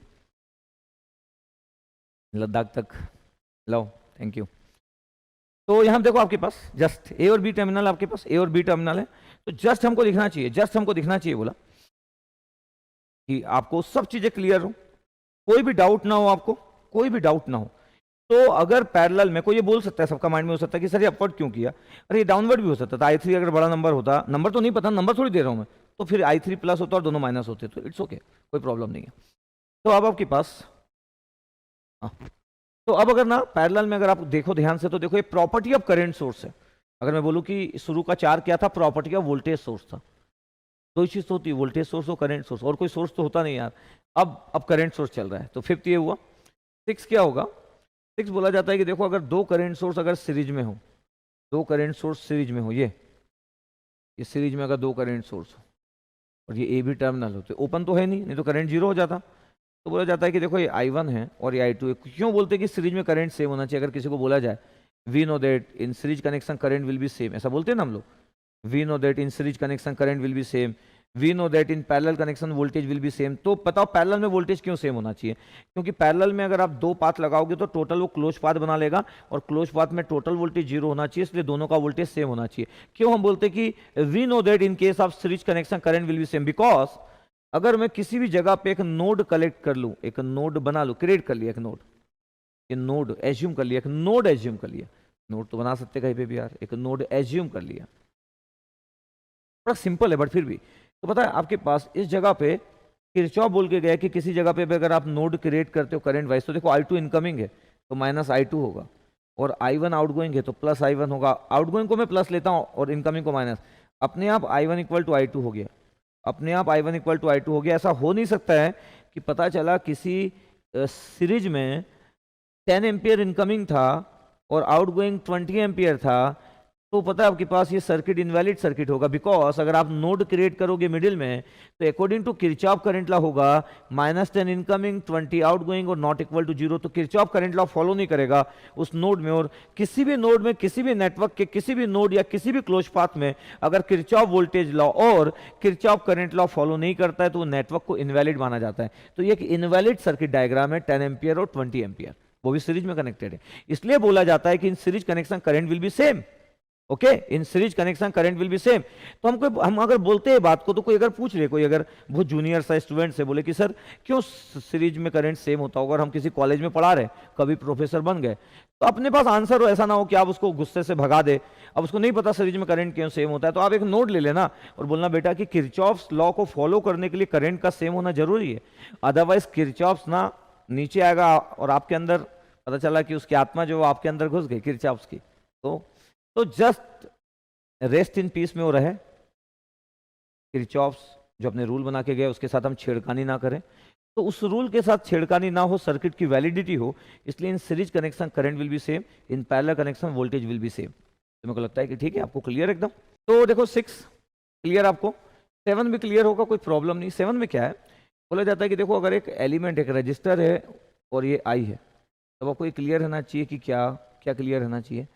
Ladakh तक लव, थैंक यू। तो यहां देखो आपके पास जस्ट ए और बी टर्मिनल, आपके पास ए और बी टर्मिनल है। तो जस्ट हमको दिखना चाहिए, जस्ट हमको दिखना चाहिए बोला कि आपको सब चीजें क्लियर हो, कोई भी डाउट ना हो, आपको कोई भी डाउट ना हो। तो अगर पैरेलल में कोई ये बोल सकता है, सबका माइंड में हो सकता है कि सर ये अपवर्ड क्यों किया, अरे ये डाउनवर्ड भी हो सकता था। i3 अगर बड़ा नंबर होता, नंबर तो नहीं पता, नंबर थोड़ी दे रहा हूं मैं, तो फिर i3 प्लस होता और दोनों माइनस होते, तो इट्स ओके, कोई प्रॉब्लम नहीं है। तो अब आपके पास तो अब अगर ना पैरेलल में अगर आप देखो ध्यान से, तो देखो ये प्रॉपर्टी ऑफ करंट सोर्स है। अगर मैं बोलूं कि शुरू का 4 क्या था, प्रॉपर्टी ऑफ वोल्टेज सोर्स था। दो ही चीज तो होती है, वोल्टेज सोर्स और करंट सोर्स, और कोई सोर्स तो होता नहीं यार। अब करंट सोर्स चल रहा है, तो 5th ये हुआ। 6 क्या होगा, 6 बोला जाता है कि देखो अगर दो करंट सोर्स अगर सीरीज में हो, दो करंट सोर्स सीरीज में हो, ये सीरीज में अगर दो करंट सोर्स हो और ये ए भी टर्मिनल हो, तो ओपन तो है नहीं तो करंट जीरो हो जाता। तो बोला जाता है कि देखो ये i1 है और ये i2 है। क्यों बोलते हैं कि सीरीज में करंट सेम होना चाहिए? अगर किसी को बोला जाए we know that in series connection current will be same, ऐसा बोलते हैं ना हम लोग, we know that in series connection current will be same, we know that in parallel connection voltage will be same. तो बताओ पैरेलल में voltage क्यों सेम होना चाहिए? क्योंकि पैरेलल में अगर आप दो पाथ लगाओगे तो टोटल वो क्लोज पाथ बना लेगा, और क्लोज पाथ में टोटल वोल्टेज जीरो होना चाहिए, इसलिए दोनों का वोल्टेज सेम होना चाहिए। क्यों हम बोलते कि we know that in case of series connection current will be same? Because अगर मैं किसी भी जगह पे एक नोड कलेक्ट कर लूं, एक नोड बना लूं, क्रिएट कर लिया एक नोड, ये नोड एज्यूम कर लिया, एक नोड एज्यूम कर लिया, नोड तो बना सकते कहीं पे भी यार, एक नोड एज्यूम कर लिया, बड़ा सिंपल है बट फिर भी। तो पता है आपके पास इस जगह पे किरचॉफ बोल के गया कि किसी जगह पे अगर आप नोड क्रिएट करते हो करंट वाइज, तो देखो i2 इनकमिंग है तो माइनस i2 होगा, और i1 आउटगोइंग है तो प्लस i1 होगा। आउटगोइंग को मैं प्लस लेता हूँ और इनकमिंग को माइनस, अपने आप i1 इक्वल टू i2 हो गया, अपने आप i1 इक्वल टू i2 हो गया। ऐसा हो नहीं सकता है कि पता चला किसी सीरीज में 10 एम्पियर इनकमिंग था और आउटगोइंग 20 एम्पियर था, तो पता है आपके पास ये सर्किट इनवैलिड सर्किट होगा। बिकॉज अगर आप नोड क्रिएट करोगे मिडिल में, तो according to Kirchhoff current law होगा -10 इनकमिंग 20 आउटगोइंग और नॉट इक्वल टू 0। तो किरचॉफ करंट लॉ फॉलो नहीं करेगा उस नोड में। और किसी भी नोड में, किसी भी नेटवर्क के किसी भी नोड या किसी भी क्लोज पाथ में अगर किरचॉफ वोल्टेज लॉ और किरचॉफ करंट लॉ फॉलो नहीं करता है, तो वो नेटवर्क को इनवैलिड माना जाता है। तो ये एक इनवैलिड सर्किट डायग्राम है, 10 एम्पियर और 20 एम्पियर, वो भी सीरीज में कनेक्टेड है। इसलिए बोला जाता है कि इन series connection current will be same. Okay, in series connection current will be same. तो हम अगर बोलते हैं बात को, तो कोई अगर पूछ ले, कोई अगर बहुत जूनियर सा स्टूडेंट से बोले कि सर क्यों सीरीज में करंट सेम होता होगा, और हम किसी कॉलेज में पढ़ा रहे, कभी प्रोफेसर बन गए, तो अपने पास आंसर हो, ऐसा ना हो कि आप उसको गुस्से से भगा दे। अब उसको नहीं पता सीरीज में करंट क्यों सेम होता है, तो आप एक नोट ले लेना और बोलना बेटा कि किरचॉफ्स लॉ को फॉलो करने के लिए करंट का सेम होना जरूरी है, अदरवाइज किरचॉफ्स ना नीचे आएगा और आपके अंदर पता चला कि उसकी आत्मा जो आपके अंदर घुस गई किरचॉफ्स की। तो जस्ट रेस्ट इन पीस में वो रहे। किरचॉफ्स जो अपने रूल बना के गए उसके साथ हम छेड़खानी ना करें, तो उस रूल के साथ छेड़खानी ना हो, सर्किट की वैलिडिटी हो, इसलिए इन series connection current will be same, in parallel connection voltage will be same. तो मेरे को लगता है कि ठीक है, आपको क्लियर एकदम। तो देखो 6 क्लियर, आपको 7 भी क्लियर होगा, कोई प्रॉब्लम नहीं। 7 में क्या है, बोला जाता है कि देखो अगर एक एलिमेंट, एक रजिस्टर है और ये आई है, तब आपको ये क्लियर रहना चाहिए कि क्या क्या क्लियर रहना चाहिए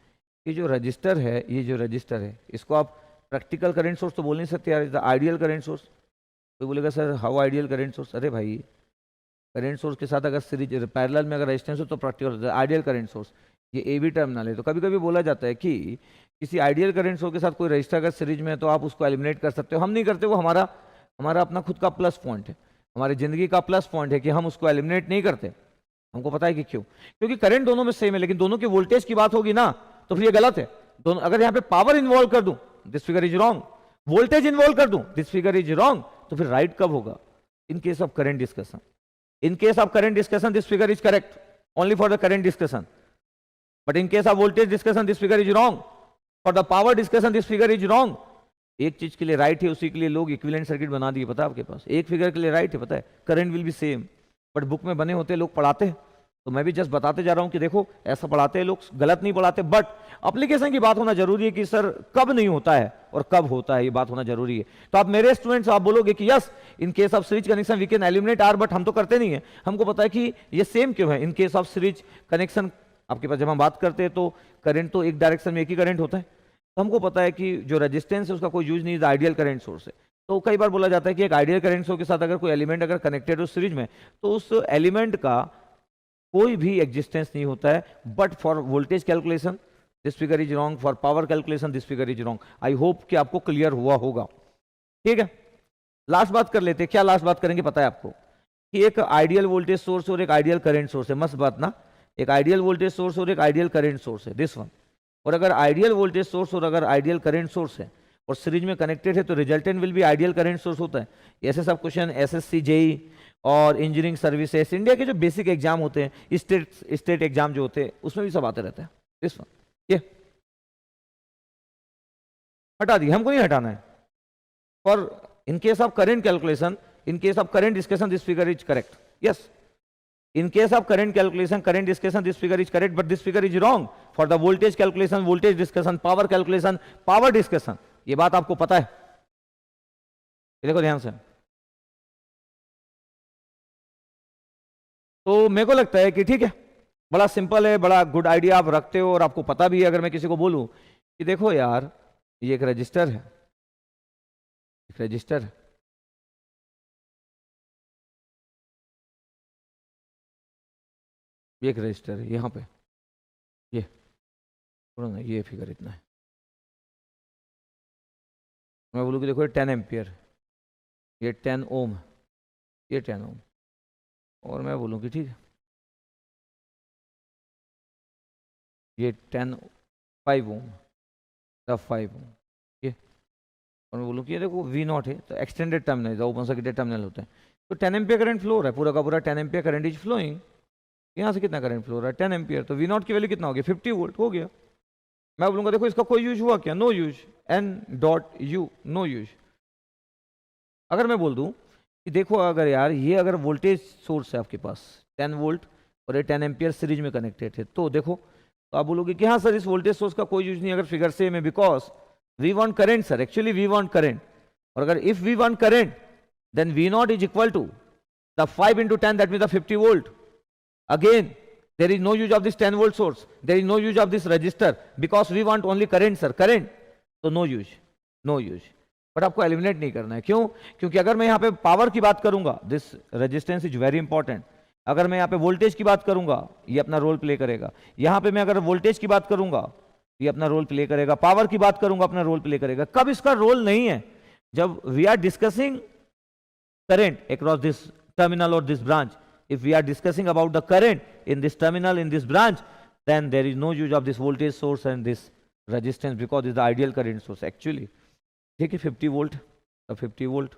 कि जो रजिस्टर है, ये जो रजिस्टर है, इसको आप प्रैक्टिकल करंट सोर्स तो बोल नहीं सकते यार, आइडियल करंट सोर्स। कोई बोलेगा sir how ideal current source? अरे भाई करंट सोर्स के साथ अगर सीरीज पैरेलल में अगर रेजिस्टेंस हो तो प्रैक्टिकल आइडियल करंट सोर्स। ये ए बी टर्मिनल है, तो कभी कभी बोला जाता है कि किसी आइडियल करंट सोर्स के साथ कोई रजिस्टर अगर सीरीज में है तो आप उसको एलिमिनेट कर सकते हो। हम नहीं करते, वो हमारा अपना खुद का प्लस पॉइंट है, हमारी जिंदगी का प्लस पॉइंट है कि हम उसको एलिमिनेट नहीं करते। हमको पता है कि क्यों, क्योंकि करंट दोनों में सेम है, लेकिन दोनों के वोल्टेज की बात होगी ना, तो फिर ये गलत है। दोनों अगर यहाँ पे पावर इन्वॉल्व कर दूं, this figure is wrong, voltage involve कर दूं, दिस फिगर इज रॉन्ग, तो फिर राइट कब होगा? इन case of current discussion, in case of current discussion this figure is correct only for the current discussion, but in case of voltage discussion this figure is wrong, for the power discussion this figure is wrong. एक चीज के लिए right है, उसी के लिए लोग equivalent circuit बना दिए, पता है आपके पास, एक फिगर के लिए राइट है, पता है current will be same, but book में बने होते लोग पढ़ाते हैं, तो मैं भी जस्ट बताते जा रहा हूं कि देखो ऐसा पढ़ाते हैं लोग, गलत नहीं पढ़ाते, बट एप्लीकेशन की बात होना जरूरी है कि सर कब नहीं होता है और कब होता है, ये बात होना जरूरी है। तो आप मेरे स्टूडेंट्स, आप बोलोगे कि yes in case of series connection we can eliminate are, but हम तो करते नहीं है, हमको पता है कि ये सेम क्यों है। इन केस ऑफ सीरीज कनेक्शन आपके पास जब हम बात करते हैं तो करंट तो एक डायरेक्शन में एक ही करंट होता है, तो हमको पता है कि जो रेजिस्टेंस है उसका कोई यूज नहीं, आइडियल करंट सोर्स है। तो कई बार बोला जाता है कि एक आइडियल करंट सोर्स के साथ अगर कोई एलिमेंट अगर कनेक्टेड हो सीरीज में, तो उस एलिमेंट का कोई भी एग्जिस्टेंस नहीं होता है, but for voltage calculation this figure is wrong, for power calculation this figure is wrong. I hope कि आपको क्लियर हुआ होगा, ठीक है। लास्ट बात कर लेते हैं, क्या लास्ट बात करेंगे पता है आपको, कि एक आइडियल वोल्टेज सोर्स और एक आइडियल करंट सोर्स है, मस्त बात ना। एक आइडियल वोल्टेज सोर्स और एक आइडियल करंट सोर्स है, दिस वन। और अगर आइडियल वोल्टेज सोर्स और अगर आइडियल करंट सोर्स है और सीरीज में कनेक्टेड है तो resultant will be ideal current source होता है। ऐसे सब क्वेश्चन एसएससी जेई और इंजीनियरिंग सर्विसेज, इंडिया के जो बेसिक एग्जाम होते हैं, स्टेट एग्जाम जो होते हैं, उसमें भी सब आते रहते हैं। दिस वन, ये हटा दिए, हमको नहीं हटाना है। For in case of current calculation, in case of current discussion, this figure is correct. Yes, in case of current calculation, current discussion, this figure is correct, but this figure is wrong for the voltage calculation, voltage discussion, power calculation, power discussion। ये बात आपको पता है, ये देखो ध्यान से। तो मेरे को लगता है कि ठीक है, बड़ा सिंपल है, बड़ा गुड आइडिया आप रखते हो और आपको पता भी है। अगर मैं किसी को बोलूं कि देखो यार ये एक रजिस्टर है, एक रजिस्टर है, ये एक रजिस्टर है, यहाँ पे ये थोड़ा ना, ये फिगर इतना है। मैं बोलूँ कि देखो ये 10 एम्पियर, ये 10 ओम, ये 10 ओम, और मैं बोलूँ कि ठीक है ये 5 ओम, 5 ओम, ये, और मैं बोलूँ कि ये देखो V0 है, तो extended terminal, open circuited terminal होते हैं, तो 10 एम्पियर करंट फ्लो हो रहा है, पूरा का पूरा 10 एम्पियर करंट इज फ्लोइंग। यहाँ से कितना करंट फ्लो हो रहा है? 10 एम्पियर, तो V0 की वैल्यू कितना हो गया? 50 वोल्ट हो गया। मैं बोलूँगा देखो इसका कोई यूज हुआ क्या? No use, N.U, no use. अगर मैं बोल दूं कि देखो अगर यार ये अगर वोल्टेज सोर्स है आपके पास 10 वोल्ट और ये 10 एम्पियर सीरीज में कनेक्टेड है, तो देखो, तो आप बोलोगे कि हाँ सर इस वोल्टेज सोर्स का कोई यूज नहीं अगर फिगर से में, because we want current sir, actually we want current, और अगर if we want current then V0 is equal to the 5 into 10, that means the 50 volt. Again, there is no use of this 10 volt source, there is no use of this resistor, because we want only current sir, current, तो no use, no use। But आपको eliminate नहीं करना है, क्यों? क्योंकि अगर मैं यहाँ पे पावर की बात करूंगा, this resistance is very important. अगर मैं यहाँ पे वोल्टेज की बात करूंगा, ये अपना रोल प्ले करेगा। यहाँ पे मैं अगर वोल्टेज की बात करूंगा, ये अपना रोल प्ले करेगा। पावर की बात करूंगा, अपना रोल प्ले करेगा। कब इसका रोल नहीं है? जब we are discussing current across this terminal और this branch. If we are discussing about the current in this terminal, in this branch, then there is no use of this voltage source and this resistance, because it's the ideal current source actually। ठीक है, 50 volt, 50 volt.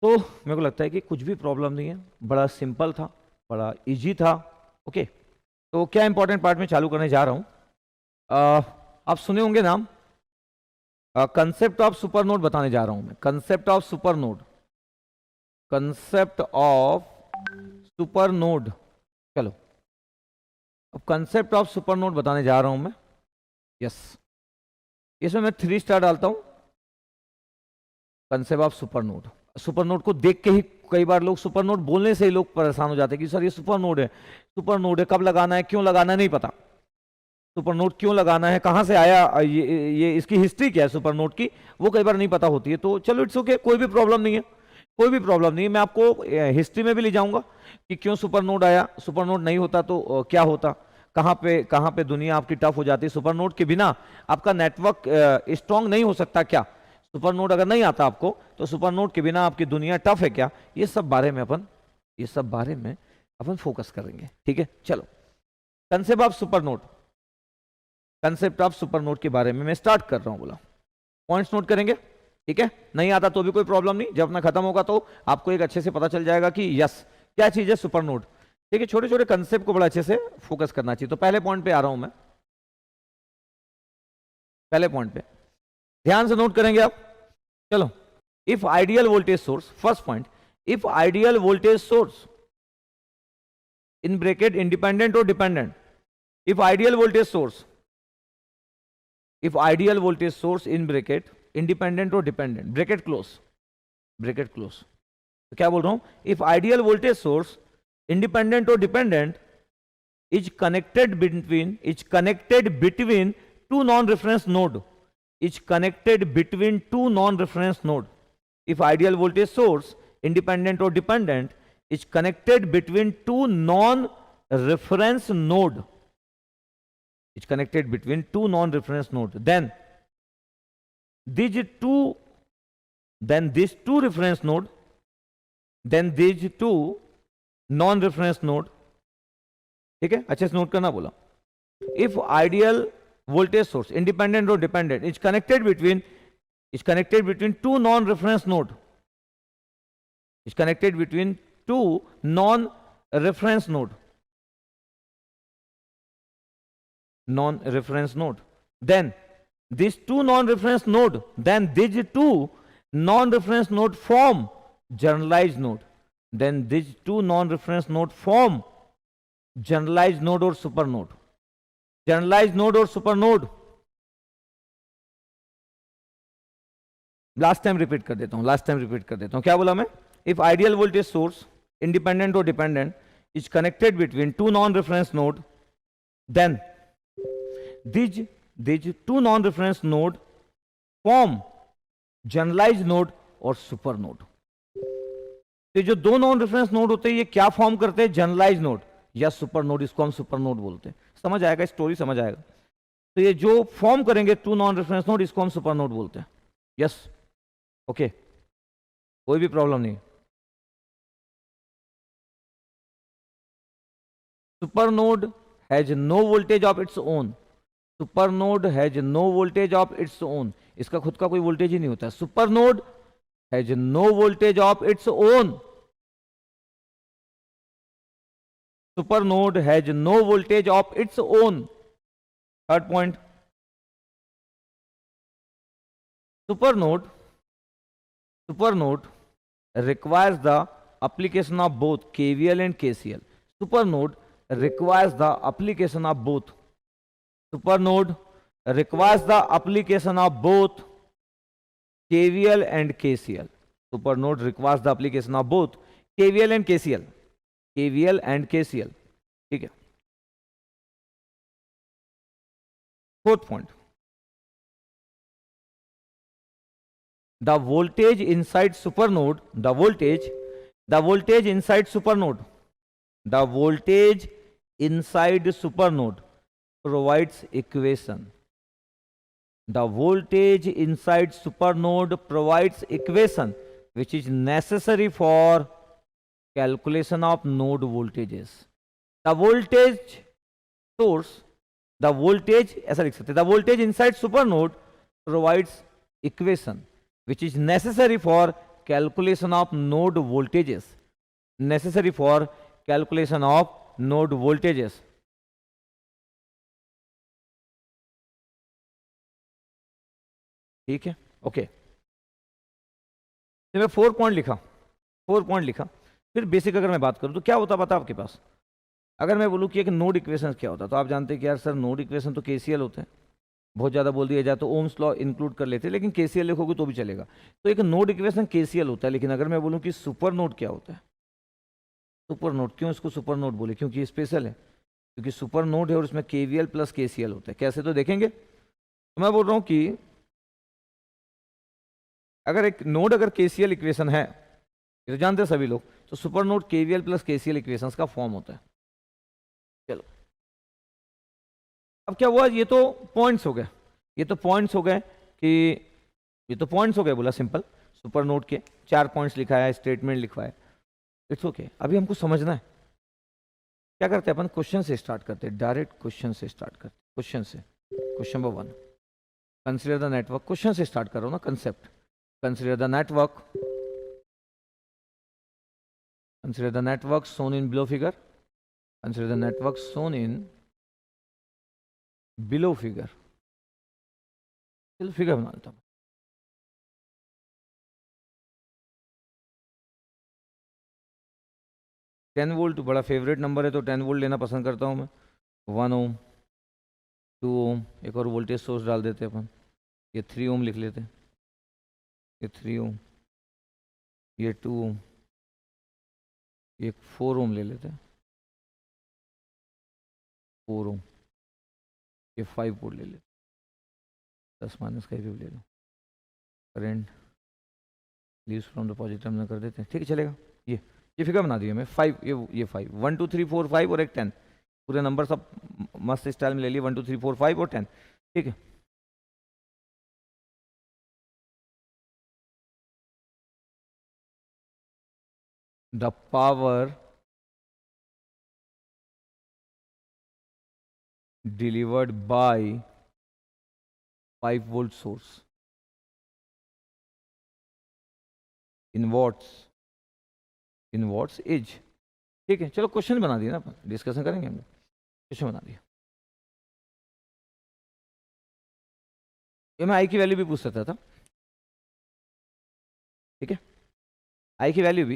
तो मेरे को लगता है कि कुछ भी प्रॉब्लम नहीं है, बड़ा सिंपल था, बड़ा इजी था। ओके, तो क्या इंपॉर्टेंट पार्ट में चालू करने जा रहा हूं। आप सुने होंगे नाम, कंसेप्ट ऑफ सुपर नोड बताने जा रहा हूं मैं। Concept of super node, concept of super node. चलो अब कंसेप्ट ऑफ सुपर नोड बताने जा रहा हूं मैं। यस, इसमें मैं 3 स्टार डालता हूं। Concept of super node, super node को देख के ही कई बार लोग, सुपर नोड बोलने से ही लोग परेशान हो जाते हैं कि सर ये सुपर नोड है, सुपर नोड है, कब लगाना है, क्यों लगाना है, नहीं पता। सुपर नोड क्यों लगाना है, कहां से आया, ये इसकी हिस्ट्री क्या है सुपर नोड की, वो कई बार नहीं पता होती है। तो चलो इट्स ओके, कोई भी प्रॉब्लम नहीं है, कोई भी प्रॉब्लम नहीं है। मैं आपको हिस्ट्री में भी ले जाऊंगा कि क्यों सुपर नोड आया, सुपर नोड नहीं होता तो क्या होता, कहां पे दुनिया आपकी टफ हो जाती। सुपर नोड के बिना आपका नेटवर्क स्ट्रांग नहीं हो सकता क्या? सुपर नोड अगर नहीं आता आपको तो सुपर नोड के बिना आपकी दुनिया टफ है क्या? ये सब बारे में अपन फोकस करेंगे। ठीक है, चलो concept of super node, concept of super node के बारे में मैं स्टार्ट कर रहा हूं। बोला पॉइंट्स नोट करेंगे, ठीक है? नहीं आता तो भी कोई प्रॉब्लम नहीं, जब अपना खत्म होगा तो आपको एक अच्छे से पता चल जाएगा कि यस क्या चीज है सुपर नोड। ठीक है, छोटे छोटे कंसेप्ट को बड़ा अच्छे से फोकस करना चाहिए। तो पहले पॉइंट पे आ रहा हूं मैं, पहले पॉइंट पे ध्यान से नोट करेंगे आप। चलो, if ideal voltage source, first point, if ideal voltage source in bracket independent और dependent, if ideal voltage source, if ideal voltage source in bracket independent और dependent, bracket close, bracket close. तो क्या बोल रहा हूं? If ideal voltage source independent और dependent is connected between two non reference node, is connected between two non reference node. If ideal voltage source independent और dependent is connected between two non reference node, is connected between two non reference node, then these two reference node, then these two non-reference node, ठीक है, अच्छे से note करना बोला। If ideal voltage source independent or dependent is connected between two non reference node, is connected between two non reference node, then these two non-reference node form generalized node, then these two non-reference node form generalized node और super node, generalized node और super node। Last time repeat कर देता हूं, क्या बोला मैं? If ideal voltage source independent और dependent is connected between two non reference node, then these two non-reference node form generalized node और super node। तो जो दो नॉन रेफरेंस नोड होते हैं ये क्या फॉर्म करते हैं? जनरलाइज नोड या सुपर नोड, इसको हम सुपर नोड बोलते हैं। समझ आएगा, स्टोरी समझ आएगा। तो ये जो फॉर्म करेंगे टू नॉन रेफरेंस नोड, इसको हम सुपर नोड बोलते हैं। यस, ओके, कोई भी प्रॉब्लम नहीं। Super node has no voltage of its own, super node has no voltage of its own, इसका खुद का कोई वोल्टेज ही नहीं होता। Super node has no voltage of its own, super node has no voltage of its own. Third point, super node requires the application of both KVL and KCL. Super node requires the application of both. Super node requires the application of both KVL and KCL. Super node requires the application of both KVL and KCL. KVL and KCL. ठीक है। Fourth point, the voltage inside supernode, the voltage inside supernode provides equation, the voltage inside supernode provides equation which is necessary for calculation of node voltages। the voltage source, the voltage ऐसा लिख सकते हैं, the voltage inside supernode provides equation which is necessary for calculation of node voltages, necessary for calculation of node voltages। ठीक है, okay. तो मैं 4 point लिखा। फिर बेसिक अगर मैं बात करूं तो क्या होता पता आपके पास? अगर मैं बोलूं कि एक नोड इक्वेशन क्या होता, तो आप जानते हैं कि यार सर नोड इक्वेशन तो केसीएल होते हैं, बहुत ज़्यादा बोल दिया जाए तो ओम्स लॉ इंक्लूड कर लेते हैं, लेकिन केसीएल लिखोगे तो भी चलेगा। तो एक नोड इक्वेशन केसीएल होता है, लेकिन अगर मैं बोलूं कि सुपर नोड क्या होता है? सुपर नोड, क्यों इसको सुपर नोड बोले? क्योंकि ये स्पेशल है, क्योंकि सुपर नोड है और इसमें केवीएल प्लस केसीएल होता है। कैसे, तो देखेंगे। तो मैं बोल रहा हूं कि अगर एक नोड अगर केसीएल इक्वेशन है, ये तो जानते हैं सभी लोग, तो super node KVL plus KCL equation का फॉर्म होता है। चलो, अब क्या हुआ, ये तो पॉइंट्स हो गए, बोला सिंपल। सुपर नोड के 4 पॉइंट्स लिखा है, स्टेटमेंट लिखा है, इट्स ओके। अभी हमको समझना है क्या करते हैं अपन, क्वेश्चन से स्टार्ट करते हैं, डायरेक्ट क्वेश्चन से स्टार्ट करते हैं। Question number 1, consider the network. Question से स्टार्ट करो ना, concept. Consider the network shown in below figure, consider the network shown in below figure। चलो फिगर बना लेता हूँ। टेन वोल्ट बड़ा फेवरेट नंबर है, तो 10 वोल्ट लेना पसंद करता हूँ मैं। 1 ओम, 2 ओम, एक और वोल्टेज सोर्स डाल देते हैं अपन, ये 3 ओम लिख लेते हैं, ये 3 ओम, ये 2 ओम, ये 4 ओम ले लेते हैं, 4 ओम, ये 5 वोल्ट ले लेते हैं, 10 माइनस का भी ले लो, current leaves from the positive terminal कर देते हैं। ठीक है, चलेगा। ये फिगर बना दिया मैं। 5, ये 5, 1 2 3 4 5 और एक 10, पूरे नंबर सब मस्त स्टाइल में ले लिए, 1 2 3 4 5 और 10। ठीक है, the power delivered by 5 volt source in watts is। ठीक है, चलो क्वेश्चन बना दिया ना, अपन डिस्कशन करेंगे, हम क्वेश्चन बना दिया। ये मैं आई की वैल्यू भी पूछ सकता था, ठीक है, आई की वैल्यू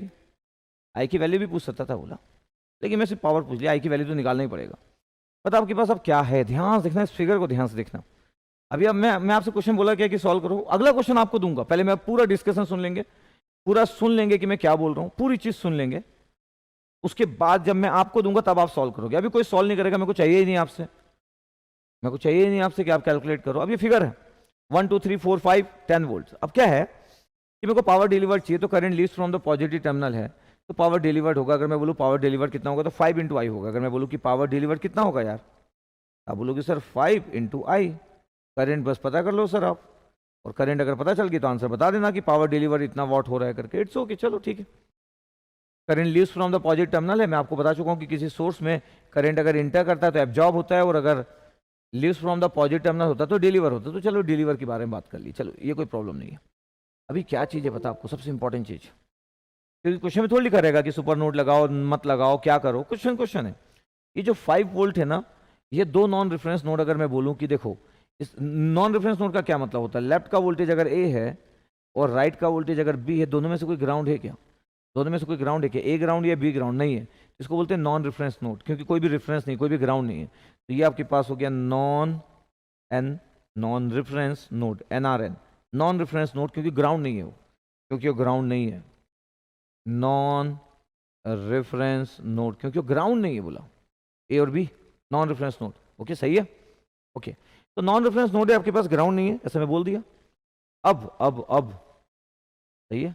भी पूछ सकता था बोला, लेकिन मैं सिर्फ पावर पूछ लिया, आई की वैल्यू तो निकालना ही पड़ेगा। पता आपके पास अब क्या है, ध्यान से देखना, इस फिगर को ध्यान से देखना। अभी अब मैं आपसे क्वेश्चन बोला क्या कि सॉल्व करो, अगला क्वेश्चन आपको दूंगा, पहले मैं पूरा डिस्कशन सुन लेंगे, पूरा सुन लेंगे कि मैं क्या बोल रहा हूँ, पूरी चीज सुन लेंगे, उसके बाद जब मैं आपको दूंगा तब आप सॉल्व करोगे। अभी कोई सॉल्व नहीं करेगा, मेरे को चाहिए ही नहीं आपसे, मेरे को चाहिए ही नहीं आपसे कि आप कैलकुलेट करो। अब ये फिगर है 1 2 3 4 5 10 वोल्ट। अब क्या है कि मेरे को पावर डिलीवर्ड चाहिए, तो current leaves from the positive terminal है, तो पावर डिलीवर्ड होगा, अगर मैं बोलूँ पावर डिलीवर्ड कितना होगा तो 5 इंटू आई होगा। अगर मैं बोलूँ कि पावर डिलीवर्ड कितना होगा यार, आप बोलोगे सर 5 इंटू आई, करंट बस पता कर लो सर आप, और करंट अगर पता चल गई तो आंसर बता देना कि पावर डिलीवर इतना वॉट हो रहा है करके, इट्स ओके, चलो ठीक है। Current leaves from the positive terminal है, मैं आपको बता चुका हूँ कि किसी सोर्स में करंट अगर इंटर करता है तो एब्जॉर्ब होता है, और अगर leaves from the positive terminal होता है तो डिलीवर होता है। तो चलो डिलीवर के बारे में बात कर ली, चलो ये कोई प्रॉब्लम नहीं है। अभी क्या चीज़ है पता आपको, सबसे इंपॉर्टेंट चीज़, क्योंकि क्वेश्चन में थोड़ी लिखा रहेगा कि सुपर नोड लगाओ मत लगाओ क्या करो, क्वेश्चन है। ये जो 5 वोल्ट है ना, ये दो नॉन रेफरेंस नोड, अगर मैं बोलूँ कि देखो, इस नॉन रेफरेंस नोड का क्या मतलब होता है, लेफ्ट का वोल्टेज अगर ए है और राइट का वोल्टेज अगर बी है, दोनों में से कोई ग्राउंड है क्या, दोनों में से कोई ग्राउंड है क्या, ए ग्राउंड या बी ग्राउंड नहीं है, इसको बोलते हैं नॉन रेफरेंस नोड, क्योंकि कोई भी रेफरेंस नहीं, कोई भी ग्राउंड नहीं है। तो ये आपके पास हो गया non reference node, NRN, non reference node, क्योंकि ग्राउंड नहीं है वो, क्योंकि वो ग्राउंड नहीं है, नॉन रेफरेंस नोड, क्योंकि वो ग्राउंड नहीं है, बोला ए और B non reference node. Okay सही है, ओके। तो नॉन रेफरेंस नोड है, आपके पास ग्राउंड नहीं है, ऐसा मैं बोल दिया। अब सही है।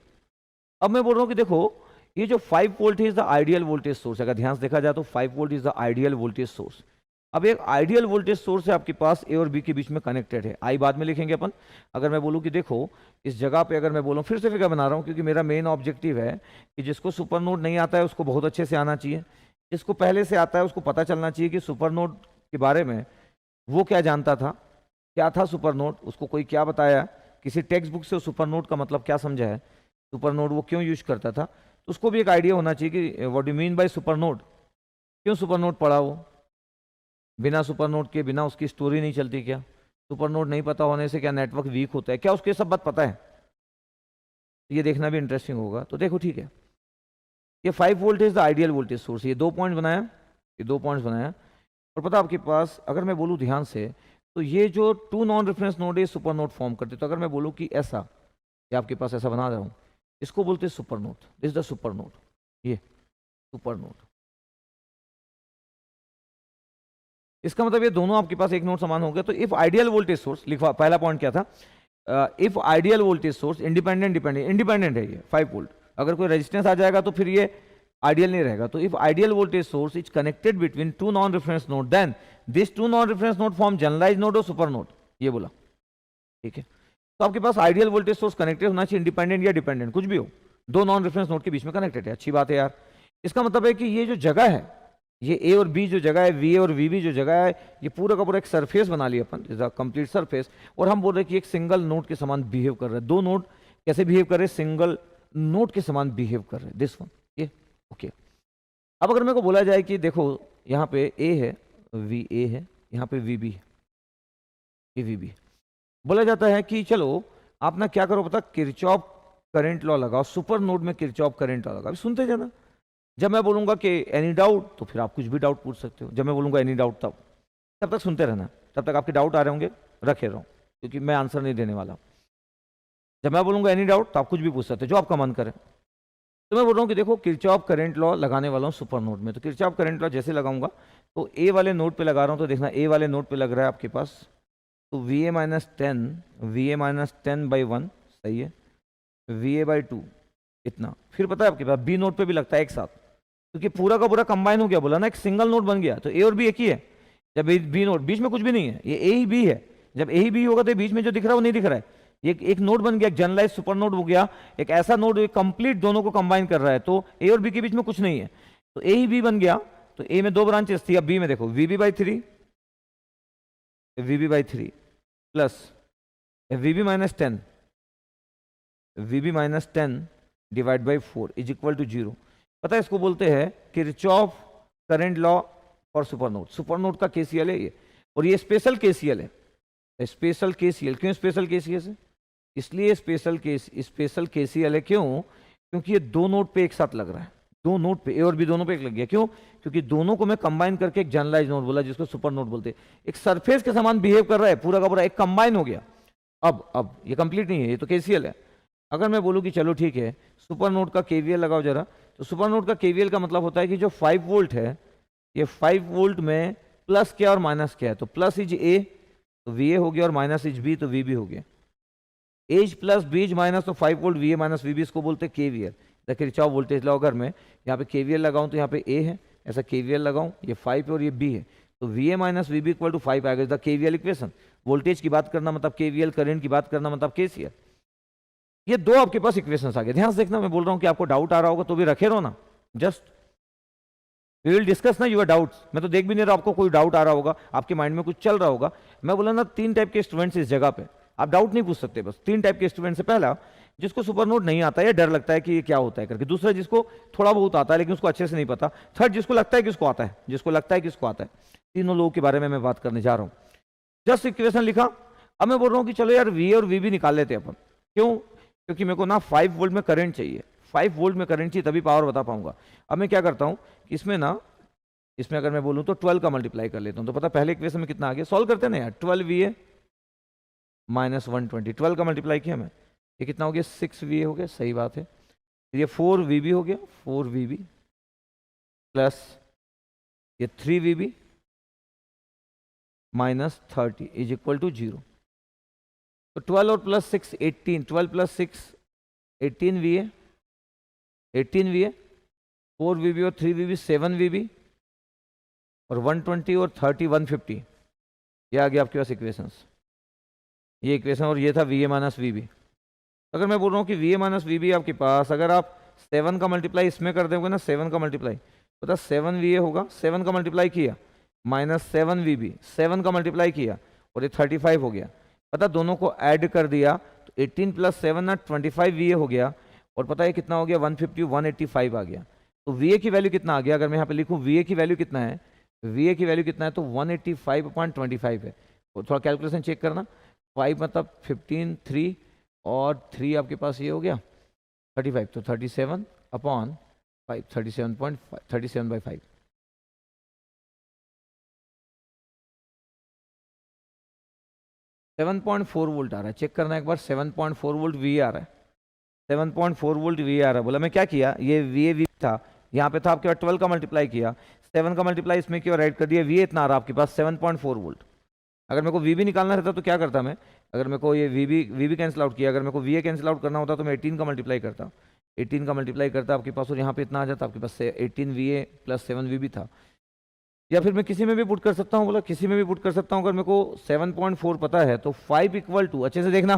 अब मैं बोल रहा हूं कि देखो, ये जो 5 volt is the ideal voltage source, अगर ध्यान से देखा जाए तो 5 volt is the ideal voltage source. अब एक आइडियल वोल्टेज सोर्स है आपके पास, ए और बी के बीच में कनेक्टेड है, आई बाद में लिखेंगे अपन। अगर मैं बोलूं कि देखो इस जगह पे, अगर मैं बोलूं, फिर से फिगर बना रहा हूं क्योंकि मेरा मेन ऑब्जेक्टिव है कि जिसको सुपर नोड नहीं आता है उसको बहुत अच्छे से आना चाहिए, जिसको पहले से आता है उसको पता चलना चाहिए कि सुपर नोड के बारे में वो क्या जानता था, क्या था सुपर नोड, उसको कोई क्या बताया, किसी टेक्स्ट बुक से सुपर नोड का मतलब क्या समझा है, सुपर नोड वो क्यों यूज करता था, तो उसको भी एक आइडिया होना चाहिए कि what do mean by super node, क्यों सुपर नोड पढ़ा वो, बिना सुपर नोड के बिना उसकी स्टोरी नहीं चलती क्या, सुपर नोड नहीं पता होने से क्या नेटवर्क वीक होता है क्या, उसको ये सब बात पता है, ये देखना भी इंटरेस्टिंग होगा। तो देखो ठीक है, ये 5 volt is the ideal voltage source, ये 2 पॉइंट बनाया, ये 2 पॉइंट्स बनाया। और पता आपके पास, अगर मैं बोलूँ ध्यान से, तो ये जो 2 नॉन रेफरेंस नोड है सुपर नोड फॉर्म करते, तो अगर मैं बोलूँ कि ऐसा, ये आपके पास ऐसा बना रहा हूँ, इसको बोलते हैं super node, this is the super node, ये सुपर नोड। इसका मतलब ये दोनों आपके पास एक नोड समान हो गया। तो इफ आइडियल वोल्टेज सोर्स लिखवा, पहला पॉइंट क्या था, if ideal voltage source independent है ये 5 वोल्ट, अगर कोई रेजिस्टेंस आ जाएगा तो फिर ये आइडियल नहीं रहेगा। तो if ideal voltage source is connected between 2 non reference node, then this 2 non reference node form generalize node और सुपर नोड, ये बोला, ठीक है। तो आपके पास आइडियल वोल्टेज सोर्स कनेक्टेड होना चाहिए, इंडिपेंडेंट या डिपेंडेंट कुछ भी हो, 2 नॉन रेफरेंस नोड के बीच में कनेक्टेड है, अच्छी बात है यार। इसका मतलब है कि ये जो जगह है, ये ए और बी जो जगह है, वी और वी जो जगह है, ये पूरा का पूरा एक सरफेस बना लिया अपन, इज अ कंप्लीट सरफेस, और हम बोल रहे हैं कि एक सिंगल नोड के समान बिहेव कर रहे हैं, 2 नोड कैसे बिहेव कर रहे हैं, सिंगल नोड के समान बिहेव कर रहे हैं, दिस वन, ये ओके। अब अगर मेरे को बोला जाए कि देखो यहाँ पे ए है, वी ए है, यहाँ पे वी बी है, ये वी बी, बोला जाता है कि चलो आप ना क्या करो पता, किरचॉफ करंट लॉ लगाओ, सुपर नोड में किरचॉफ करंट लॉ लगाओ। अभी सुनते जाना, जब मैं बोलूंगा कि एनी डाउट तो फिर आप कुछ भी डाउट पूछ सकते हो, जब मैं बोलूंगा एनी डाउट तब तक सुनते रहना, तब तक आपके डाउट आ रहे होंगे, रखे रहो, क्योंकि मैं आंसर नहीं देने वाला। जब मैं बोलूंगा एनी डाउट तो आप कुछ भी पूछ सकते हो जो आपका मन करे। तो मैं बोल रहा हूँ कि देखो किरचॉफ करंट लॉ लगाने वाला हूँ सुपर नोड में, तो किरचॉफ करंट लॉ जैसे लगाऊंगा तो ए वाले नोड पे लगा रहा हूँ, तो देखना ए वाले नोड पे लग रहा है आपके पास, तो वी ए माइनस 10 बाई 1 सही है, वी ए बाई 2 इतना, फिर पता है आपके पास बी नोड पे भी लगता है एक साथ, क्योंकि पूरा का पूरा कंबाइन हो गया, बोला ना एक सिंगल नोड बन गया, तो ए और बी एक ही है। जब बी नोड, बीच में कुछ भी नहीं है, ये ए ही बी है, जब ए ही बी होगा तो बीच में जो दिख रहा है वो नहीं दिख रहा है, ये एक नोड बन गया, एक जनरलाइज सुपर नोड हो गया, एक ऐसा नोड कंप्लीट दोनों को कंबाइन कर रहा है, तो ए और बी के बीच में कुछ नहीं है, तो ए ही बी बन गया। तो ए में 2 ब्रांचेस थी, अब बी में देखो V B by 3 V B by 3 plus V B minus 10, V B minus 10 divide by 4 is equal to 0। पता है इसको बोलते हैं Kirchhoff current law for supernode. Supernode का केसीएल है ये, और ये स्पेशल केसीएल है। स्पेशल केसीएल क्यों स्पेशल केसीएल है? इसलिए स्पेशल केसीएल है क्यों? क्योंकि ये दो नोड पे एक साथ लग रहा है, दो नोड पे, ए और बी दोनों पे एक लग गया। क्यों? क्योंकि दोनों को मैं कंबाइन करके एक जनरलाइज नोड बोला, जिसको सुपर नोड बोलते हैं। एक सरफेस के समान बिहेव कर रहा है, पूरा का पूरा एक कंबाइन हो गया। अब ये कंप्लीट नहीं है, ये तो केसीएल है। अगर मैं बोलूं कि चलो ठीक है सुपर नोड का केवीएल लगाओ जरा, तो सुपर नोड का केवीएल का मतलब होता है कि जो 5 वोल्ट है, ये 5 वोल्ट में प्लस क्या और माइनस क्या है। तो प्लस इज ए तो वी ए हो गया, और माइनस इज बी तो वी बी हो गया। एज प्लस बीज माइनस तो 5 volt V A minus V B, इसको बोलते हैं KVL. The Kirchhoff voltage law. अगर मैं यहाँ पे केवीएल लगाऊं तो यहाँ पे ए है, ऐसा केवीएल लगाऊं, ये 5 है और ये बी है, तो V A minus V B equal to 5 आएगा। The KVL equation. वोल्टेज की बात करना मतलब केवीएल, करंट की बात करना मतलब केसीएल। ये दो आपके पास इक्वेशंस आ गए। ध्यान से देखना, मैं बोल रहा हूं कि आपको डाउट आ रहा होगा तो भी रखे रहो ना, जस्ट वी विल डिस्कस ना यूर डाउट्स। मैं तो देख भी नहीं रहा आपको कोई डाउट आ रहा होगा, आपके माइंड में कुछ चल रहा होगा। मैं बोला ना 3 टाइप के स्टूडेंट्स इस जगह पे, आप डाउट नहीं पूछ सकते। बस 3 टाइप के स्टूडेंट्स है। पहला, जिसको सुपरनोड नहीं आता है, डर लगता है कि ये क्या होता है करके। दूसरा, जिसको थोड़ा बहुत आता है लेकिन उसको अच्छे से नहीं पता। थर्ड, जिसको लगता है कि उसको आता है, जिसको लगता है कि उसको आता है। तीनों लोगों के बारे में मैं बात करने जा रहा हूँ। जस्ट इक्वेशन लिखा। अब मैं बोल रहा हूँ कि चलो यार वी और वी भी निकाल लेते हैं अपन। क्यों? क्योंकि मेरे को ना 5 वोल्ट में करंट चाहिए, 5 वोल्ट में करंट चाहिए, तभी पावर बता पाऊंगा। अब मैं क्या करता हूँ, इसमें ना, इसमें अगर मैं बोलूँ तो 12 का मल्टीप्लाई कर लेता हूँ। तो पता पहले इक्वेशन में कितना आ गया, सॉल्व करते हैं ना यार। 12 वी ए माइनस 120, 12 का मल्टीप्लाई किया मैं, ये कितना हो गया, 6 वी ए हो गया। सही बात है। ये 4 वी बी हो गया, 4 वी बी प्लस ये 3 V B minus 30 is equal to 0। तो 12 और plus 6 18, 12 plus 6 18 V A, 18 V A, 4 V B और 3 वी बी 7 वी बी, और 120 और 30 150। ये आ गया आपके पास इक्वेशंस, ये इक्वेशन। और ये था V A minus V B. अगर मैं बोल रहा हूँ कि V A minus V B आपके पास, अगर आप 7 का मल्टीप्लाई इसमें कर दोगे ना, 7 का मल्टीप्लाई, पता 7 वी ए होगा, 7 का मल्टीप्लाई किया माइनस 7 वी बी, 7 का मल्टीप्लाई किया और ये 35 हो गया। पता दोनों को ऐड कर दिया तो 18 प्लस 7 ना 25 वी ए हो गया। और पता है कितना हो गया, 150 185 आ गया। तो वी ए की वैल्यू कितना आ गया, अगर मैं यहाँ पे लिखूँ वी ए की वैल्यू कितना है, वी ए की वैल्यू कितना है, तो 185/25 है। तो थोड़ा कैलकुलेशन चेक करना। 5 मतलब 15, 3 और 3 आपके पास ये हो गया 35, तो 37/5, 37/5। 7.4 वोल्ट आ रहा है, चेक करना एक बार। 7.4 वोल्ट वी आ रहा है, 7.4 वोल्ट वी आ रहा है। बोला मैं क्या किया, ये वी था, यहाँ पे था आपके पास 12 का मल्टीप्लाई किया, 7 का मल्टीप्लाई इसमें किया और ऐड कर दिया, वी इतना आ रहा आपके पास 7.4 वोल्ट। अगर मेरे को वी भी निकालना रहता तो क्या करता मैं, अगर मेरे को ये वी भी कैंसिल आउट किया, अगर मेरे को वी ए कैंसिल आउट करना होता तो मैं 18 का मल्टीप्लाई करता, 18 का मल्टीप्लाई करता आपके पास, और यहाँ पे इतना आ जाता आपके पास 18 V A plus 7 V B था। या फिर मैं किसी में भी पुट कर सकता हूँ, बोला किसी में भी पुट कर सकता हूँ। अगर मेरे को 7.4 पता है तो 5 इक्वल टू, अच्छे से देखना,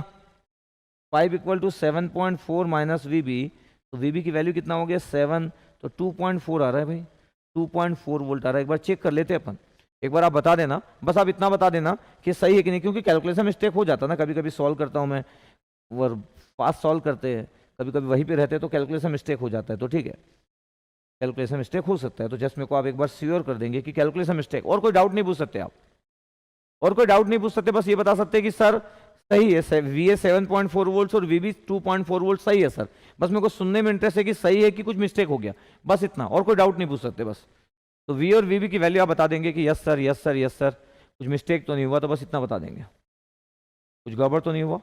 5 equal to 7.4 minus V B, तो वी बी की वैल्यू कितना हो गया 7, तो 2.4 आ रहा है भाई, 2.4 वोल्ट आ रहा है। एक बार चेक कर लेते हैं अपन, एक बार आप बता देना, बस आप इतना बता देना कि सही है कि नहीं, क्योंकि कैलकुलेशन मिस्टेक हो जाता है ना, कभी कभी सॉल्व करता हूँ मैं, और फास्ट सॉल्व करते हैं, कभी कभी वहीं पे रहते हैं तो कैलकुलेशन मिस्टेक हो जाता है। तो ठीक है, कैलकुलेशन मिस्टेक हो सकता है, तो जस्ट मेरे को आप एक बार श्योर कर देंगे कि कैलकुलेशन मिस्टेक। और कोई डाउट नहीं पूछ सकते आप, और कोई डाउट नहीं पूछ सकते, बस ये बता सकते हैं कि सर सही है, वी ए 7.4 वोल्ट और वी बी 2.4 वोल्ट सही है सर। बस मेरे को सुनने में इंटरेस्ट है कि सही है कि कुछ मिस्टेक हो गया, बस इतना, और कोई डाउट नहीं पूछ सकते बस। तो वी और वी बी की वैल्यू आप बता देंगे कि yes sir yes sir yes sir, कुछ मिस्टेक तो नहीं हुआ, तो बस इतना बता देंगे, कुछ गड़बड़ तो नहीं हुआ।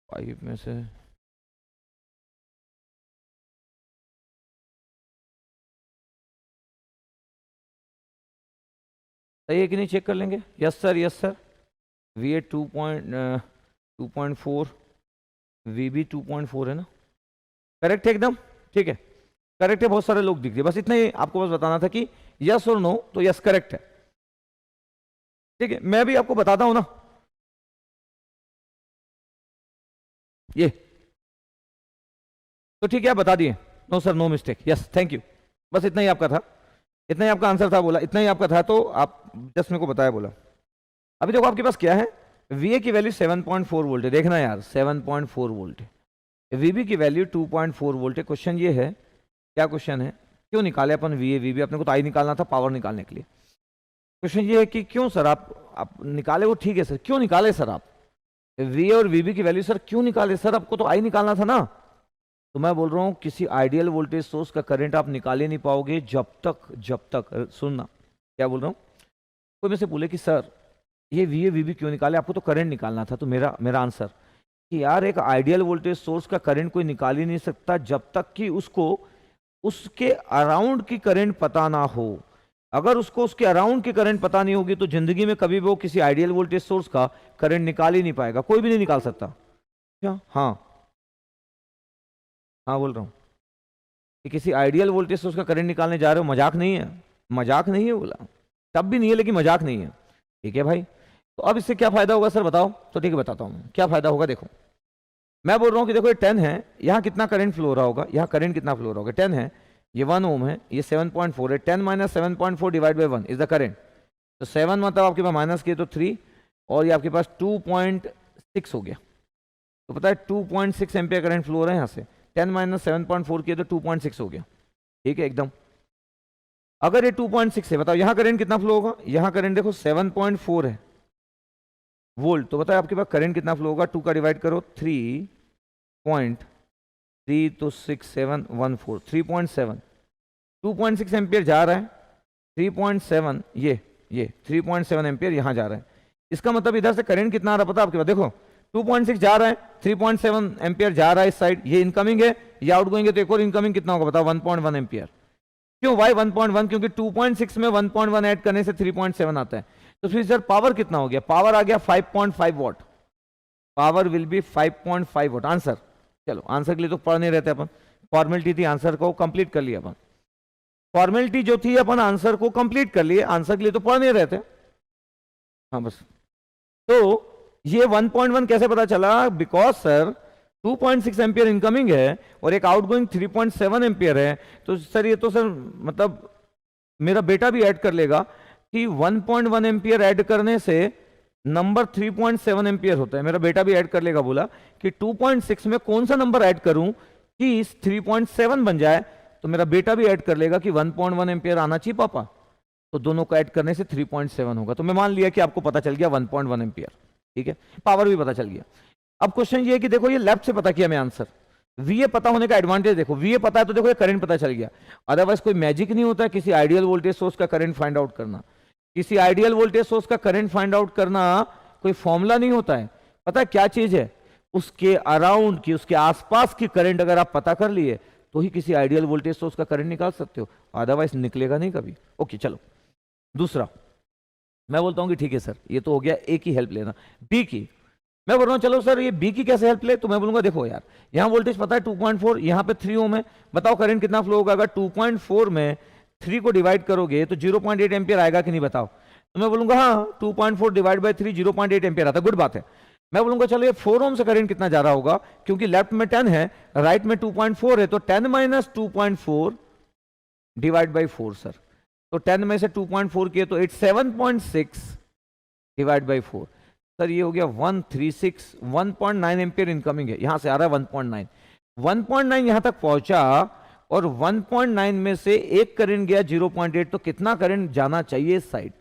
5 में से सही है कि नहीं चेक कर लेंगे। Yes sir yes sir, V A 2.4, V B 2.4 है ना, करेक्ट है एकदम, ठीक है करेक्ट है। बहुत सारे लोग दिख रहे, बस इतना ही आपको बस बताना था कि यस और नो, तो यस करेक्ट है, ठीक है। मैं भी आपको बताता हूं ना, ये तो ठीक है, आप बता दिए, no sir no mistake, yes thank you, बस इतना ही आपका था। इतना ही आपका आंसर था, बोला इतना ही आपका था, तो आप जस्ट मेरे को बताया, बोला। अभी देखो आपके पास क्या है, वी ए की वैल्यू 7.4 वोल्ट है, देखना यार 7.4 वोल्ट है, वीबी की वैल्यू 2.4 वोल्ट है। क्वेश्चन ये है, क्या क्वेश्चन है, क्यों निकाले अपन वी ए वीबी, अपने को तो आई निकालना था पावर निकालने के लिए। क्वेश्चन ये है कि क्यों सर आप निकाले, वो ठीक है सर, क्यों निकाले सर आप वी और वीबी की वैल्यू, सर क्यों निकाले सर, आपको तो आई निकालना था ना। तो मैं बोल रहा हूं किसी आइडियल वोल्टेज सोर्स का करंट आप निकाल ही नहीं पाओगे जब तक सुनना क्या बोल रहा हूं, कोई मेरे से बोले कि सर ये वी ए वीबी क्यों निकाले, आपको तो करंट निकालना था, तो मेरा आंसर कि यार एक आइडियल वोल्टेज सोर्स का करंट कोई निकाल ही नहीं सकता जब तक कि उसको उसके अराउंड की करंट पता ना हो। अगर उसको उसके अराउंड की करंट पता नहीं होगी तो जिंदगी में कभी भी वो किसी आइडियल वोल्टेज सोर्स का करंट निकाल ही नहीं पाएगा, कोई भी नहीं निकाल सकता। क्या? हाँ हाँ बोल रहा हूँ कि किसी आइडियल वोल्टेज सोर्स का करंट निकालने जा रहे हो, मजाक नहीं है, मजाक नहीं है बोला, तब भी नहीं है लेकिन मजाक नहीं है, ठीक है भाई। तो अब इससे क्या फायदा होगा सर बताओ, तो ठीक है बताता हूँ क्या फायदा होगा। देखो मैं बोल रहा हूँ कि देखो ये 10 है, यहाँ कितना करंट फ्लो हो रहा होगा, यहाँ करंट कितना फ्लो हो रहा होगा, 10 है, ये 1 ओम है, ये 7.4 है, 10 minus 7.4 divide by 1 is the current. तो 7 मतलब आपके पास माइनस किए तो 3, और ये आपके पास 2.6 हो गया, तो पता है 2.6 एम्पियर करंट फ्लो हो रहा है यहाँ से, 10 माइनस 7.4 किए तो 2.6 हो गया, ठीक है एकदम। अगर ये 2.6 है, बताओ यहाँ करंट कितना फ्लो होगा, यहाँ करंट देखो 7.4 है वोल्ट, तो बताए आपके पास करंट कितना फ्लो होगा, 2 का डिवाइड करो 3.3 तो 6714 3.7, 2.6 एम्पियर जा रहा है, 3.7 ये 3.7 एम्पियर यहाँ जा रहा है, इसका मतलब इधर से करंट कितना आ रहा पता आपके पास, देखो 2.6 जा रहा है, 3.7 एम्पियर जा रहा है इस साइड, ये इनकमिंग है, ये आउटगोइंग है, तो एक और इनकमिंग कितना होगा बताओ 1.1 एम्पियर। क्यों वाई 1.1, क्योंकि 2.6 में 1.1 ऐड करने से 3.7 आता है, तो फिर सर पावर कितना हो गया, पावर आ गया 5.5 what, power will be 5.5 what answer. चलो आंसर के लिए तो पढ़ नहीं रहते अपन, फॉर्मेलिटी थी, आंसर को कंप्लीट कर लिया अपन, फॉर्मेलिटी जो थी अपन आंसर को कंप्लीट कर लिए, आंसर के लिए तो पढ़ नहीं रहते। हाँ बस, तो ये 1.1 कैसे पता चला, बिकॉज सर 2.6 एम्पियर इनकमिंग है और एक आउटगोइंग 3.7 एम्पियर है, तो सर ये तो सर मतलब मेरा बेटा भी ऐड कर लेगा कि 1.1 एम्पियर ऐड करने से नंबर 3.7 एम्पियर होता है, मेरा बेटा भी ऐड कर लेगा, बोला कि 2.6 में कौन सा नंबर ऐड करूं कि इस 3.7 बन जाए, तो मेरा बेटा भी ऐड कर लेगा कि 1.1 एम्पियर आना चाहिए पापा, तो दोनों को ऐड करने से 3.7 होगा, तो मैं मान लिया कि आपको पता चल गया 1.1 एम्पियर, ठीक है, पावर भी पता चल गया। अब क्वेश्चन ये है कि देखो ये लेफ्ट से पता किया मैं आंसर, वीए पता होने का एडवांटेज देखो, वीए पता है तो देखो ये करंट पता चल गया, अदरवाइज कोई मैजिक नहीं होता है किसी आइडियल वोल्टेज सोर्स का करंट फाइंड आउट करना, किसी आइडियल वोल्टेज सोर्स का करंट फाइंड आउट करना कोई फॉर्मूला नहीं होता है, पता है क्या चीज है, उसके अराउंड की उसके आसपास की करंट अगर आप पता कर लिए तो ही किसी आइडियल वोल्टेज सोर्स का करंट निकाल सकते हो, अदरवाइज निकलेगा नहीं कभी। ओके चलो दूसरा, मैं बोलता हूं कि ठीक है सर ये तो हो गया, ए की हेल्प लेना, बी की मैं बोल रहा हूं चलो सर ये बी की कैसे हेल्प ले, तो मैं बोलूंगा देखो यार यहां वोल्टेज पता है 2.4, यहां पे 3 ओम है, बताओ करंट कितना फ्लो होगा, अगर 2.4 में 3 को डिवाइड करोगे तो 0.8 एम्पियर आएगा कि नहीं बताओ, तो मैं बोलूंगा हाँ 2.4 डिवाइड बाई 3 0.8 एम्पियर आता है, गुड बात है। मैं बोलूंगा चलो ये 4 ओम से करंट कितना जा रहा होगा, क्योंकि लेफ्ट में 10 है राइट में 2.4 है, तो 10 माइनस 2.4 डिवाइड बाई 4 सर, तो 10 में से 2.4 किए तो 7.6 डिवाइड बाई 4, सर ये हो गया 136, 1.9 एम्पियर इनकमिंग है, यहां से आ रहा है 1.9, 1.9 यहां तक पहुंचा और 1.9 में से एक करंट गया 0.8, तो कितना करंट जाना चाहिए इस साइड,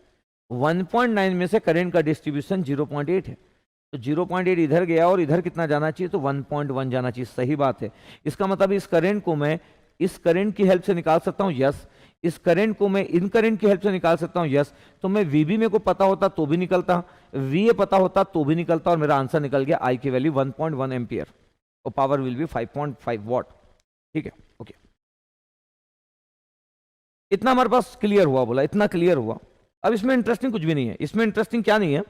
1.9 में से करंट का डिस्ट्रीब्यूशन 0.8 है, तो 0.8 इधर गया और इधर कितना जाना चाहिए, तो 1.1 जाना चाहिए, सही बात है। इसका मतलब इस करंट को मैं इस करंट की हेल्प से निकाल सकता हूं, यस, इस करंट को मैं इन करंट की हेल्प से निकाल सकता हूं, यस, तो मैं वीबी मेरे को पता होता तो भी निकलता, वीए पता होता तो भी निकलता, और मेरा आंसर निकल गया आई की वैल्यू 1.1 एम्पियर और पावर विल बी 5.5 वॉट, ठीक है ओके। इतना हमारे पास क्लियर हुआ, बोला इतना क्लियर हुआ। अब इसमें इंटरेस्टिंग कुछ भी नहीं है, इसमें इंटरेस्टिंग क्या नहीं है,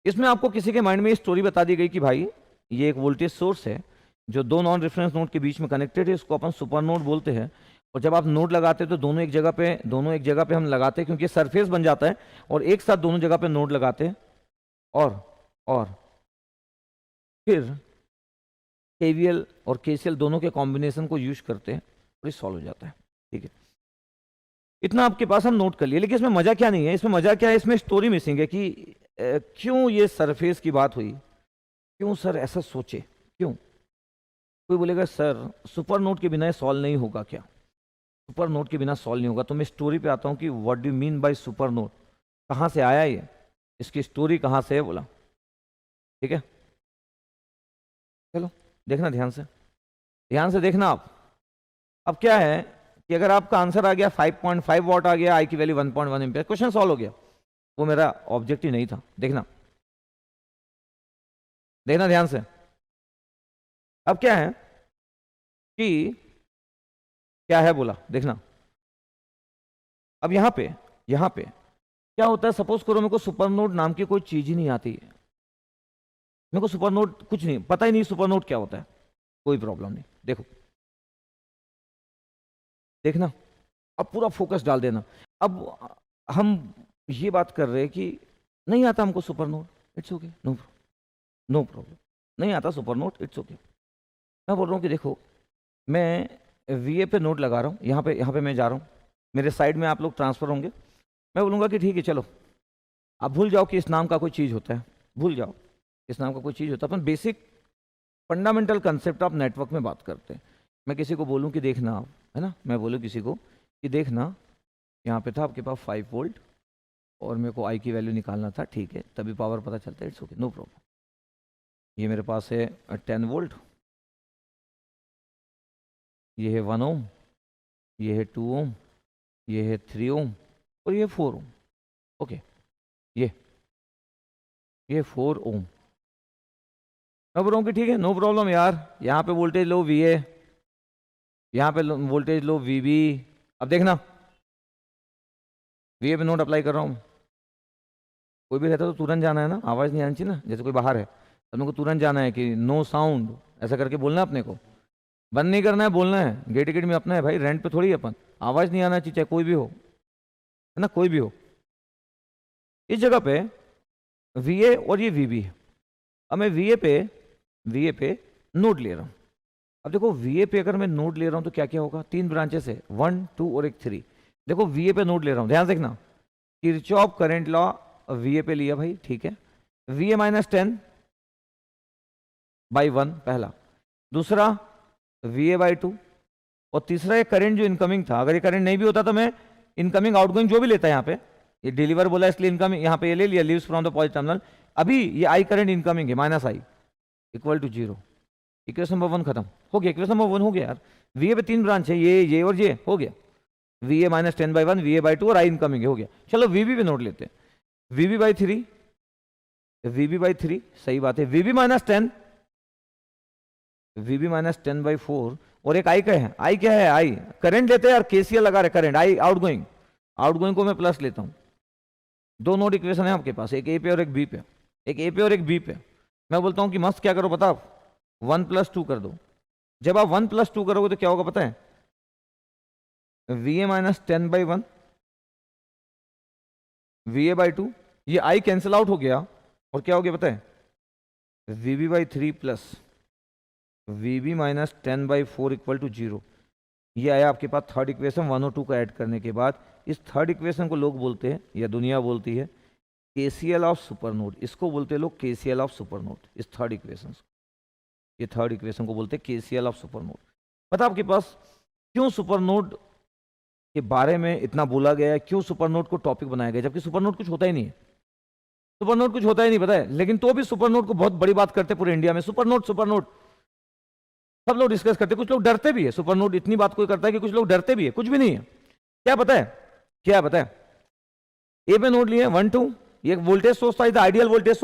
इसमें आपको किसी के माइंड में स्टोरी बता दी गई कि भाई ये एक वोल्टेज सोर्स है जो दो नॉन रेफरेंस नोड के बीच में कनेक्टेड है, इसको अपन सुपर नोड बोलते हैं, और जब आप नोड लगाते हैं तो दोनों एक जगह पे हम लगाते हैं क्योंकि सरफेस बन जाता है, और एक साथ दोनों जगह पे नोड लगाते हैं और फिर केवीएल और केसीएल दोनों के कॉम्बिनेशन को यूज करते हैं और ये सॉल्व हो जाता है, ठीक है। इतना आपके पास हम नोट कर लिए, लेकिन इसमें मजा क्या नहीं है, इसमें मजा क्या है, इसमें स्टोरी मिसिंग है कि क्यों ये सरफेस की बात हुई, क्यों सर ऐसा सोचे, क्यों। कोई बोलेगा सर सुपर नोट के बिना सॉल्व नहीं होगा क्या, सुपर नोट के बिना सॉल्व नहीं होगा। तो मैं स्टोरी पे आता हूँ कि what do mean by super note, कहाँ से आया ये, इसकी स्टोरी कहाँ से है बोला। ठीक है, चलो देखना ध्यान से, ध्यान से देखना आप। अब क्या है कि अगर आपका आंसर आ गया 5.5 वॉट आ गया, आई की वैल्यू 1.1 एम्पियर, क्वेश्चन सॉल्व हो गया। वो मेरा ऑब्जेक्टिव नहीं था, देखना देखना ध्यान से। अब क्या है कि क्या है बोला, देखना। अब यहां पे क्या होता है, सपोज करो मेरे को सुपर नोड नाम की कोई चीज ही नहीं आती है, मेरे को सुपर नोड कुछ नहीं पता ही नहीं, सुपर नोड क्या होता है, कोई प्रॉब्लम नहीं। देखो देखना, अब पूरा फोकस डाल देना। अब हम ये बात कर रहे हैं कि नहीं आता हमको super node, it's okay, no problem, नहीं आता सुपर नोड, इट्स ओके। मैं बोल रहा हूँ कि देखो मैं वीए पे नोट लगा रहा हूँ, यहाँ पे मैं जा रहा हूँ, मेरे साइड में आप लोग ट्रांसफर होंगे। मैं बोलूँगा कि ठीक है चलो, आप भूल जाओ कि इस नाम का कोई चीज़ होता है, भूल जाओ इस नाम का कोई चीज़ होता है, अपन basic fundamental concept of network में बात करते हैं। मैं किसी को बोलूँ कि देखना आप, है ना, मैं बोलूँ किसी को कि देखना यहाँ पे था आपके पास 5 वोल्ट और मेरे को आई की वैल्यू निकालना था, ठीक है, तभी पावर पता चलता है, इट्स ओके, नो प्रॉब्लम। ये मेरे पास है 10 वोल्ट, ये है 1 ओम, ये है 2 ओम, ये है 3 ओम और ये 4 ओम। ओके, ये 4 ओम। मैं बोल रहा हूँ कि ठीक है नो प्रॉब्लम यार, यहाँ पे वोल्टेज लो वीए, यहाँ पे वोल्टेज लो वीबी। अब देखना वीए पे नोट अप्लाई कर रहा हूँ, कोई भी रहता तो तुरंत जाना है ना, आवाज़ नहीं आनी चाहिए ना, जैसे कोई बाहर है तो मेरे को तुरंत जाना है कि नो साउंड ऐसा करके बोलना है, अपने को बंद नहीं करना है, बोलना है। गेट टिकट में अपना है भाई, रेंट पे थोड़ी है अपन, आवाज़ नहीं आना चाहिए, चाहे कोई भी हो, है ना, कोई भी हो। इस जगह पे वीए और ये वीबी है। अब मैं वीए पे नोड ले रहा हूँ। अब देखो वीए पे अगर मैं नोड ले रहा हूँ तो क्या क्या होगा, 3 ब्रांचेस है, 1 2 और एक 3। देखो वीए पे नोड ले रहा हूँ, ध्यान से देखना, किरचॉफ करंट लॉ वीए पे लिया भाई, ठीक है, वीए -10/1 पहला, दूसरा VA/2 और तीसरा ये करंट जो इनकमिंग था, अगर ये करंट नहीं भी होता तो मैं इनकमिंग आउटगोइंग जो भी लेता है, यहाँ पे ये डिलीवर बोला इसलिए इनकमिंग यहाँ पे ये ले लिया, leaves from the positive terminal. अभी ये आई करंट इनकमिंग है -I = 0। इक्वेशन नंबर 1 खत्म हो गया, इक्वेशन नंबर 1 हो गया यार। वीए पे 3 ब्रांच है, ये और ये हो गया, VA -10/1, VA/2 और आई इनकमिंग हो गया। चलो VB पे नोट लेते हैं, VB/3, सही बात है, VB -10/4 और एक आई का है, आई क्या है, आई करंट लेते हैं यार, KCL लगा रहे करंट, आई आउटगोइंग को मैं प्लस लेता हूँ। 2 नोड इक्वेशन है आपके पास, एक ए पे और एक बी पे, एक ए पे और एक बी पे। मैं बोलता हूँ कि मस्त क्या करो पता, आप 1 + 2 कर दो। जब आप 1 + 2 करोगे तो क्या होगा पता है, VA -10/1, VA/2, ये आई कैंसिल आउट हो गया और क्या हो गया पता है, VB/3 प्लस VB -10/4 = 0। ये आया आपके पास थर्ड इक्वेशन 1 और 2 को ऐड करने के बाद। इस थर्ड इक्वेशन को लोग बोलते हैं या दुनिया बोलती है KCL ऑफ सुपर नोड, इसको बोलते हैं लोग KCL ऑफ सुपर नोड। इस थर्ड इक्वेशन, ये थर्ड इक्वेशन को बोलते हैं KCL ऑफ सुपर नोड। पता आपके पास क्यों सुपर नोड के बारे में इतना बोला गया है, क्यों सुपर नोड को टॉपिक बनाया गया, जबकि सुपर नोड कुछ होता ही नहीं है, सुपर नोड कुछ होता ही नहीं पता है, लेकिन तो भी सुपर नोड को बहुत बड़ी बात करते पूरे इंडिया में। सुपर नोड सब लोग डिस्कस करते हैं, कुछ लोग डरते भी है, सुपर नोड इतनी बात कोई करता है कि कुछ लोग डरते भी है, कुछ भी नहीं है। क्या पता है, क्या पता है, ए पे नोड लिए 1 2, ये वोल्टेज सोर्स था, ideal voltage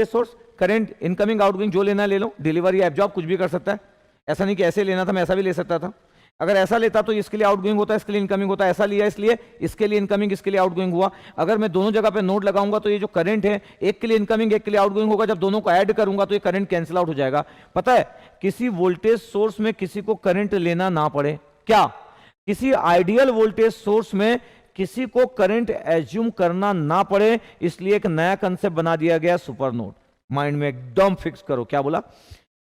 source, current incoming outgoing जो लेना ले लो, डिलीवरी एब्जॉर्ब कुछ भी कर सकता है। ऐसा नहीं कि ऐसे लेना था, मैं ऐसा भी ले सकता था। अगर ऐसा लेता तो इसके लिए आउटगोइंग होता, इसके लिए इनकमिंग होता, ऐसा लिया इसलिए इसके लिए इनकमिंग, इसके लिए आउटगोइंग हुआ। अगर मैं दोनों जगह पे नोड लगाऊंगा तो ये जो करंट है एक के लिए इनकमिंग एक के लिए आउटगोइंग होगा, जब दोनों को ऐड करूंगा तो ये करंट कैंसिल आउट हो जाएगा। पता है किसी वोल्टेज सोर्स में किसी को करंट लेना ना पड़े, क्या किसी आइडियल वोल्टेज सोर्स में किसी को करंट एज्यूम करना ना पड़े, इसलिए एक नया कंसेप्ट बना दिया गया सुपर नोड। माइंड में एकदम फिक्स करो, क्या बोला,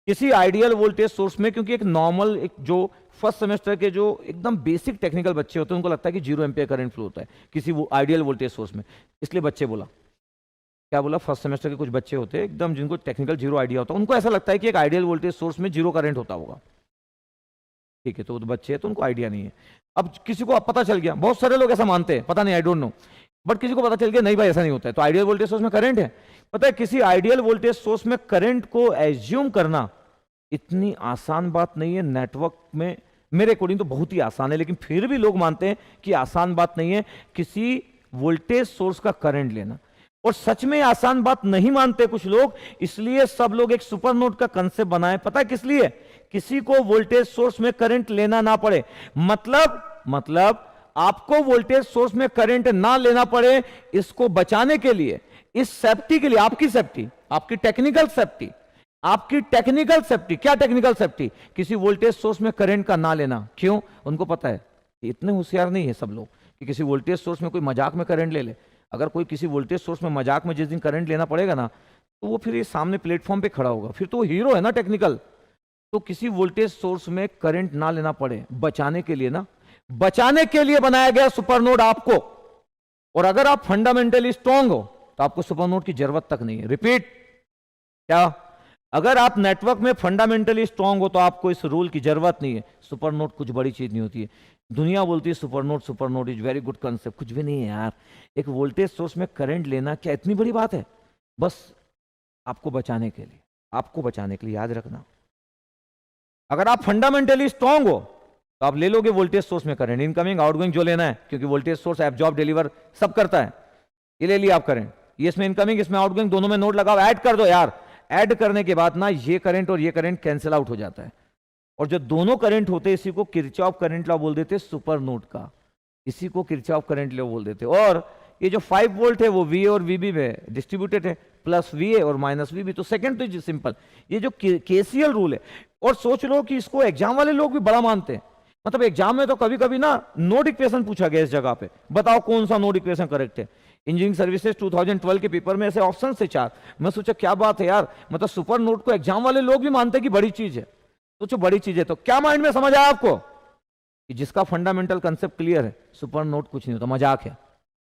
किसी आइडियल वोल्टेज सोर्स में, क्योंकि एक नॉर्मल, एक जो फर्स्ट सेमेस्टर के जो एकदम बेसिक टेक्निकल बच्चे होते हैं उनको लगता है कि 0 एम्पियर करंट फ्लो होता है किसी वो आइडियल वोल्टेज सोर्स में, इसलिए बच्चे बोला, क्या बोला, फर्स्ट सेमेस्टर के कुछ बच्चे होते हैं एकदम जिनको टेक्निकल जीरो आइडिया होता है, उनको ऐसा लगता है कि एक आइडियल वोल्टेज सोर्स में 0 करंट होता होगा। ठीक है, तो वो तो बच्चे हैं तो उनको आइडिया नहीं है। अब किसी को अब पता चल गया, बहुत सारे लोग ऐसा मानते हैं, पता नहीं, आई डोंट नो, बट किसी को पता चल गया नहीं भाई ऐसा नहीं होता है, तो आइडियल वोल्टेज सोर्स में करंट है। पता है किसी आइडियल वोल्टेज सोर्स में करंट को एज्यूम करना इतनी आसान बात नहीं है नेटवर्क में, मेरे अकॉर्डिंग तो बहुत ही आसान है, लेकिन फिर भी लोग मानते हैं कि आसान बात नहीं है किसी वोल्टेज सोर्स का करंट लेना, और सच में आसान बात नहीं मानते कुछ लोग, इसलिए सब लोग एक सुपर नोड का कंसेप्ट बनाए। पता है किस लिए? किसी को वोल्टेज सोर्स में करंट लेना ना पड़े, मतलब आपको वोल्टेज सोर्स में करंट ना लेना पड़े, इसको बचाने के लिए, इस सेफ्टी के लिए, आपकी सेफ्टी, आपकी टेक्निकल सेफ्टी, क्या टेक्निकल सेफ्टी? किसी वोल्टेज सोर्स में करंट का ना लेना। क्यों? उनको पता है, इतने होशियार नहीं है सब लोग कि किसी वोल्टेज सोर्स में कोई मजाक में करंट ले ले। अगर कोई किसी वोल्टेज सोर्स में मजाक में जिस दिन करंट लेना पड़ेगा ना, तो वो फिर ये सामने प्लेटफॉर्म पे खड़ा होगा, फिर तो वो हीरो है ना टेक्निकल। तो किसी वोल्टेज सोर्स में करंट ना लेना पड़े, बचाने के लिए ना, बचाने के लिए बनाया गया सुपरनोड आपको। और अगर आप फंडामेंटली स्ट्रांग हो तो आपको सुपरनोड की जरूरत तक नहीं है। रिपीट, क्या? अगर आप नेटवर्क में फंडामेंटली स्ट्रांग हो तो आपको इस रूल की जरूरत नहीं है। सुपरनोड कुछ बड़ी चीज नहीं होती है। दुनिया बोलती है supernode is very good concept, कुछ भी नहीं है यार। एक वोल्टेज सोर्स में करंट लेना क्या इतनी बड़ी बात है? बस आपको बचाने के लिए, याद रखना। अगर आप फंडामेंटली स्ट्रांग हो तो आप ले लोगे वोल्टेज सोर्स में करंट, इनकमिंग आउटगोइंग जो लेना है, क्योंकि वोल्टेज सोर्स एब्जॉर्ब डिलीवर सब करता है, ये ले लिया आप करंट, ये इसमें इनकमिंग इसमें आउटगोइंग, दोनों में नोड लगाओ, ऐड कर दो यार। ऐड करने के बाद ना ये करंट और ये करंट कैंसिल आउट हो जाता है, और जो दोनों करंट होते हैं इसी को किरचॉफ करंट लॉ बोल देते, सुपर नोड का, इसी को किरचॉफ करंट लॉ बोल देते। और ये जो 5 वोल्ट है वो वी और वीबी में डिस्ट्रीब्यूटेड है, प्लस वी और माइनस वीबी। तो सेकंड तो सिंपल, ये जो केसीएल रूल है। और सोच लो कि इसको एग्जाम वाले लोग भी बड़ा मानते हैं, मतलब एग्जाम में तो कभी कभी ना नोड इक्वेशन पूछा गया इस जगह पे, बताओ कौन सा नोड इक्वेशन करेक्ट है। इंजीनियरिंग सर्विसेज 2012 के पेपर में ऐसे ऑप्शन थे 4। मैं सोचा क्या बात है यार, मतलब सुपर नोड को एग्जाम वाले लोग भी मानते हैं कि बड़ी चीज है। सोचो बड़ी चीज है तो क्या माइंड में समझ आया आपको कि जिसका फंडामेंटल कंसेप्ट क्लियर है, सुपर नोड कुछ नहीं होता, मजाक है।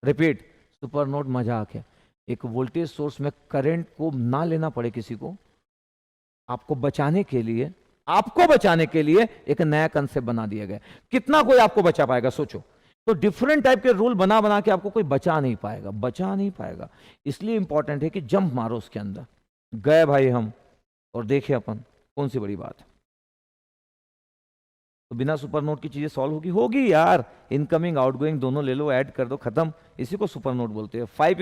रिपीट, सुपर नोड मजाक है। एक वोल्टेज सोर्स में करंट को ना लेना पड़े किसी को, आपको बचाने के लिए एक नया कंसेप्ट बना दिया गया। कितना कोई आपको बचा पाएगा सोचो। तो डिफरेंट टाइप के रूल बना के आपको कोई बचा नहीं पाएगा। इसलिए इंपॉर्टेंट है कि जंप मारो उसके अंदर। गए भाई हम, और देखे अपन कौन सी बड़ी बात है। तो बिना सुपर नोड की चीजें सॉल्व होगी यार, इनकमिंग आउटगोइंग दोनों ले लो, ऐड कर दो, खत्म। इसी को सुपर नोड बोलते हैं। 5 =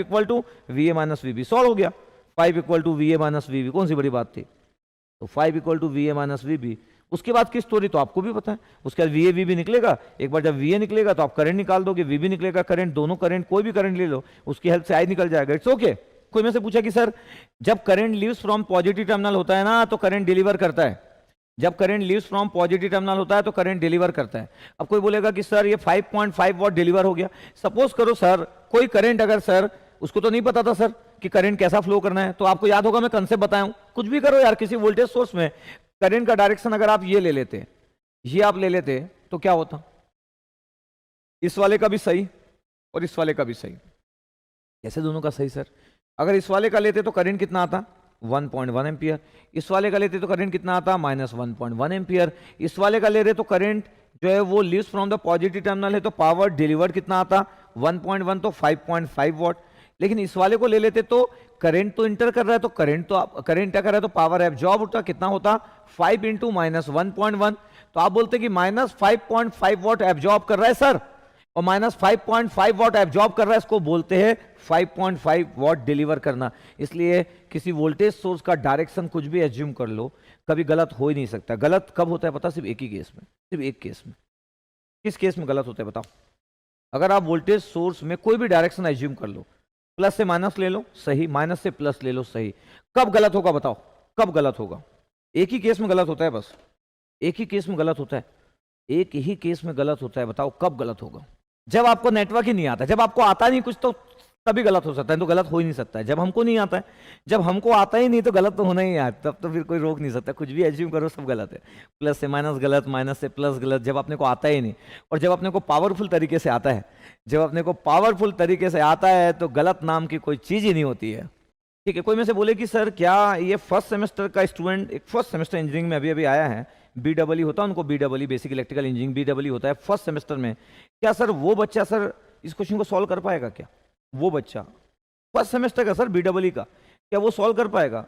VA - VB सॉल्व हो गया। 5 = VA - VB, कौन सी बड़ी बात थी? तो 5 = VA - VB। उसके बाद की स्टोरी तो आपको भी पता है। उसके बाद VA VB निकलेगा, एक बार जब VA निकलेगा तो आप करंट निकाल दोगे, VB निकलेगा करंट, दोनों करंट, कोई भी करंट ले लो, उसकी हेल्प से आई निकल जाएगा। It's okay. कोई में से पूछा कि सर जब current leaves from positive terminal होता है ना तो करंट डिलीवर करता है, जब current leaves from positive terminal होता है तो करंट डिलीवर करता है। अब कोई बोलेगा कि सर ये 5.5 वॉट डिलीवर हो गया। सपोज करो सर कोई करंट, अगर सर उसको तो नहीं पता था सर कि करंट कैसा फ्लो करना है, तो आपको याद होगा मैं कंसेप्ट बताया हूं। कुछ भी करो यार, किसी वोल्टेज सोर्स में करंट का डायरेक्शन अगर आप ये ले लेते, ये आप ले लेते, तो क्या होता? इस वाले का भी सही और इस वाले का भी सही। कैसे दोनों का सही सर? अगर इस वाले का लेते तो करंट कितना आता? 1.1 एम्पियर। इस वाले का लेते तो करंट कितना आता? -1.1 एम्पियर। इस वाले का ले रहे तो करंट जो है वो leaves from the positive terminal है, तो पावर डिलीवर्ड कितना आता? 1.1, तो 5.5 वॉट। लेकिन इस वाले को ले लेते तो करंट तो इंटर कर रहा है, तो करंट क्या कर रहा है, तो पावर एब्जॉर्ब होता, कितना होता? 5 × -1.1। तो आप बोलते कि -5.5 वॉट एब्जॉर्ब कर रहा है सर, और -5.5 वॉट एब्जॉर्ब कर रहा है, इसको बोलते हैं 5.5 वॉट डिलीवर करना। इसलिए किसी वोल्टेज सोर्स का डायरेक्शन कुछ भी एज्यूम कर लो, कभी गलत हो ही नहीं सकता। गलत कब होता है पता? सिर्फ एक ही केस में, सिर्फ एक केस में। किस केस में गलत होता है बताओ? अगर आप वोल्टेज सोर्स में कोई भी डायरेक्शन एज्यूम कर लो, प्लस से माइनस ले लो सही, माइनस से प्लस ले लो सही, कब गलत होगा बताओ? कब गलत होगा? एक ही केस में गलत होता है, बस एक ही केस में गलत होता है, एक ही केस में गलत होता है। बताओ कब गलत होगा? जब आपको नेटवर्क ही नहीं आता, जब आपको आता नहीं कुछ, तो तभी गलत हो सकता है, तो गलत हो ही नहीं सकता है जब हमको नहीं आता है। जब हमको आता ही नहीं तो गलत तो होना ही है, तब तो फिर कोई रोक नहीं सकता, कुछ भी एज्यूम करो सब गलत है। प्लस से माइनस गलत, माइनस से प्लस गलत, जब अपने को आता ही नहीं। और जब अपने को पावरफुल तरीके से आता है, जब अपने को पावरफुल तरीके से आता है तो गलत नाम की कोई चीज़ ही नहीं होती है। ठीक है, कोई में से बोले कि सर क्या ये फर्स्ट सेमेस्टर का स्टूडेंट, एक फर्स्ट सेमेस्टर इंजीनियरिंग में अभी अभी आया है, BEE होता है उनको, BEE basic electrical engineering BEE होता है फर्स्ट सेमेस्टर में, क्या सर वो बच्चा सर इस क्वेश्चन को सॉल्व कर पाएगा क्या? वो बच्चा फर्स्ट सेमेस्टर का सर BEE का, क्या वो सॉल्व कर पाएगा?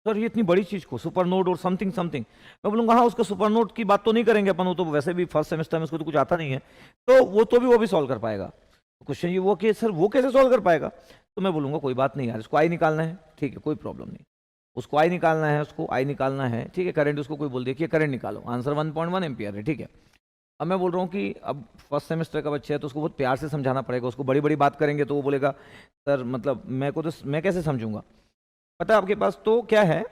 सर ये इतनी बड़ी चीज को सुपर नोड और समथिंग समथिंग, मैं बोलूंगा हाँ उसका सुपर नोड की बात तो नहीं करेंगे अपन, वो तो वैसे भी फर्स्ट सेमेस्टर में उसको तो कुछ आता नहीं है, तो वो भी सॉल्व कर पाएगा। क्वेश्चन ये वो कि सर वो कैसे सॉल्व कर पाएगा? तो मैं बोलूंगा कोई बात नहीं यार, इसको आई निकालना है, ठीक है कोई प्रॉब्लम नहीं, उसको आई निकालना है, उसको आई निकालना है, ठीक है। करंट उसको कोई बोल दिया कि करंट निकालो, आंसर 1.1 एम्पियर है, ठीक है। अब मैं बोल रहा हूँ कि अब फर्स्ट सेमेस्टर का बच्चा है तो उसको बहुत प्यार से समझाना पड़ेगा, उसको बड़ी बड़ी बात करेंगे तो वो बोलेगा सर मतलब मैं कैसे समझूंगा? पता है आपके पास तो क्या है,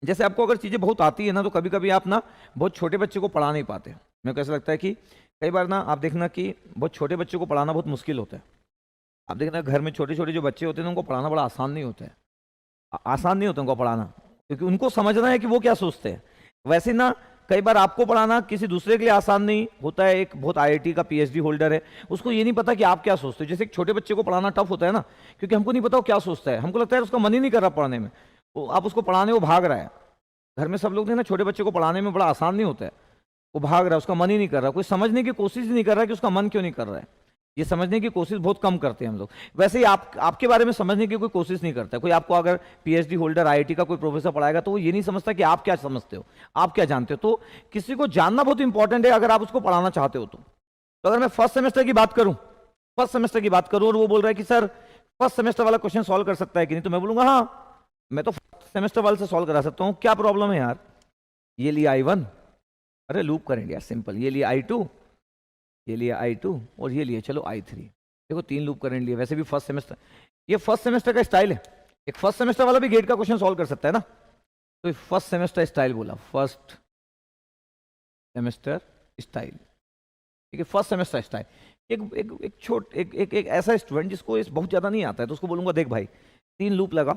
जैसे आपको अगर चीज़ें बहुत आती है ना तो कभी कभी आप ना बहुत छोटे बच्चे को पढ़ा नहीं पाते। मेरे को ऐसा लगता है कि कई बार ना आप देखना कि बहुत छोटे बच्चों को पढ़ाना बहुत मुश्किल होता है। आप देखना घर में छोटे छोटे जो बच्चे होते हैं उनको पढ़ाना बड़ा आसान नहीं होता है, आसान नहीं होता उनको पढ़ाना, क्योंकि उनको समझना है कि वो क्या सोचते हैं। वैसे ना कई बार आपको पढ़ाना किसी दूसरे के लिए आसान नहीं होता है। एक बहुत IIT का PhD होल्डर है, उसको ये नहीं पता कि आप क्या सोचते हो। जैसे एक छोटे बच्चे को पढ़ाना टफ होता है ना, क्योंकि हमको नहीं पता वो क्या सोचता है, हमको लगता है उसका मन ही नहीं कर रहा पढ़ने में, वो आप उसको पढ़ाने वो भाग रहा है। घर में सब लोग ना छोटे बच्चे को पढ़ाने में बड़ा आसान नहीं होता है, वो भाग रहा है, उसका मन ही नहीं कर रहा, कोई समझने की कोशिश ही नहीं कर रहा कि उसका मन क्यों नहीं कर रहा है। ये समझने की कोशिश बहुत कम करते हैं हम लोग। वैसे ही आपके बारे में समझने की कोई कोशिश नहीं करता। कोई आपको अगर PhD होल्डर IIT का कोई प्रोफेसर पढ़ाएगा तो वो ये नहीं समझता कि आप क्या समझते हो, आप क्या जानते हो। तो किसी को जानना बहुत इंपॉर्टेंट है अगर आप उसको पढ़ाना चाहते हो तो अगर मैं फर्स्ट सेमेस्टर की बात करूं, और वो बोल रहा है कि सर फर्स्ट सेमेस्टर वाला क्वेश्चन सॉल्व कर सकता है कि नहीं, तो मैं बोलूंगा हाँ मैं तो फर्स्ट सेमेस्टर वाले से सॉल्व करा सकता हूँ, क्या प्रॉब्लम है यार। ये लिया I1, अरे लूप करेंगे यार सिंपल, ये लिया I2, ये लिया I2 और ये लिए चलो I3। देखो 3 लूप करंट लिए। वैसे भी फर्स्ट सेमेस्टर, ये फर्स्ट सेमेस्टर का स्टाइल है, एक फर्स्ट सेमेस्टर वाला भी गेट का क्वेश्चन सॉल्व कर सकता है ना, तो फर्स्ट सेमेस्टर स्टाइल बोला, फर्स्ट सेमेस्टर स्टाइल, ठीक है फर्स्ट सेमेस्टर स्टाइल। एक ऐसा स्टूडेंट जिसको इस बहुत ज़्यादा नहीं आता है तो उसको बोलूंगा देख भाई 3 लूप लगा,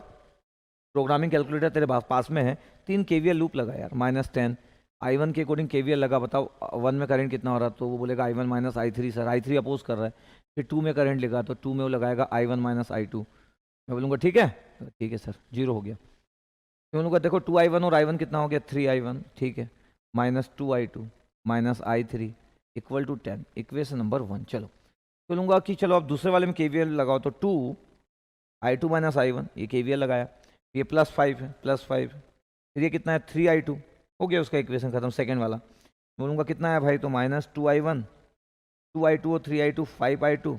प्रोग्रामिंग कैलकुलेटर तेरे पास में है, 3 KVL लूप लगा यार, -10 I1 के अकॉर्डिंग KVL लगा, बताओ 1 में करंट कितना हो रहा, तो वो बोलेगा I1 - I3 sir, I3 oppose कर रहा है। फिर 2 में करंट लगा तो 2 में वो लगाएगा I1 - I2। मैं बोलूँगा ठीक है, ठीक है सर 0 हो गया। मैं बोलूँगा देखो 2I1 और I1 कितना हो गया, 3I1, ठीक है, -2I2 -I3 = 10, इक्वेशन नंबर 1। चलो बोलूँगा कि चलो अब दूसरे वाले में KVL लगाओ, तो 2I2 - I1, ये KVL लगाया, ये +5 है, +5, फिर ये कितना है 3I2, हो गया उसका इक्वेशन खत्म। सेकंड वाला बोलूँगा कितना है भाई, तो -2I1 2I2 और 3I2 5I2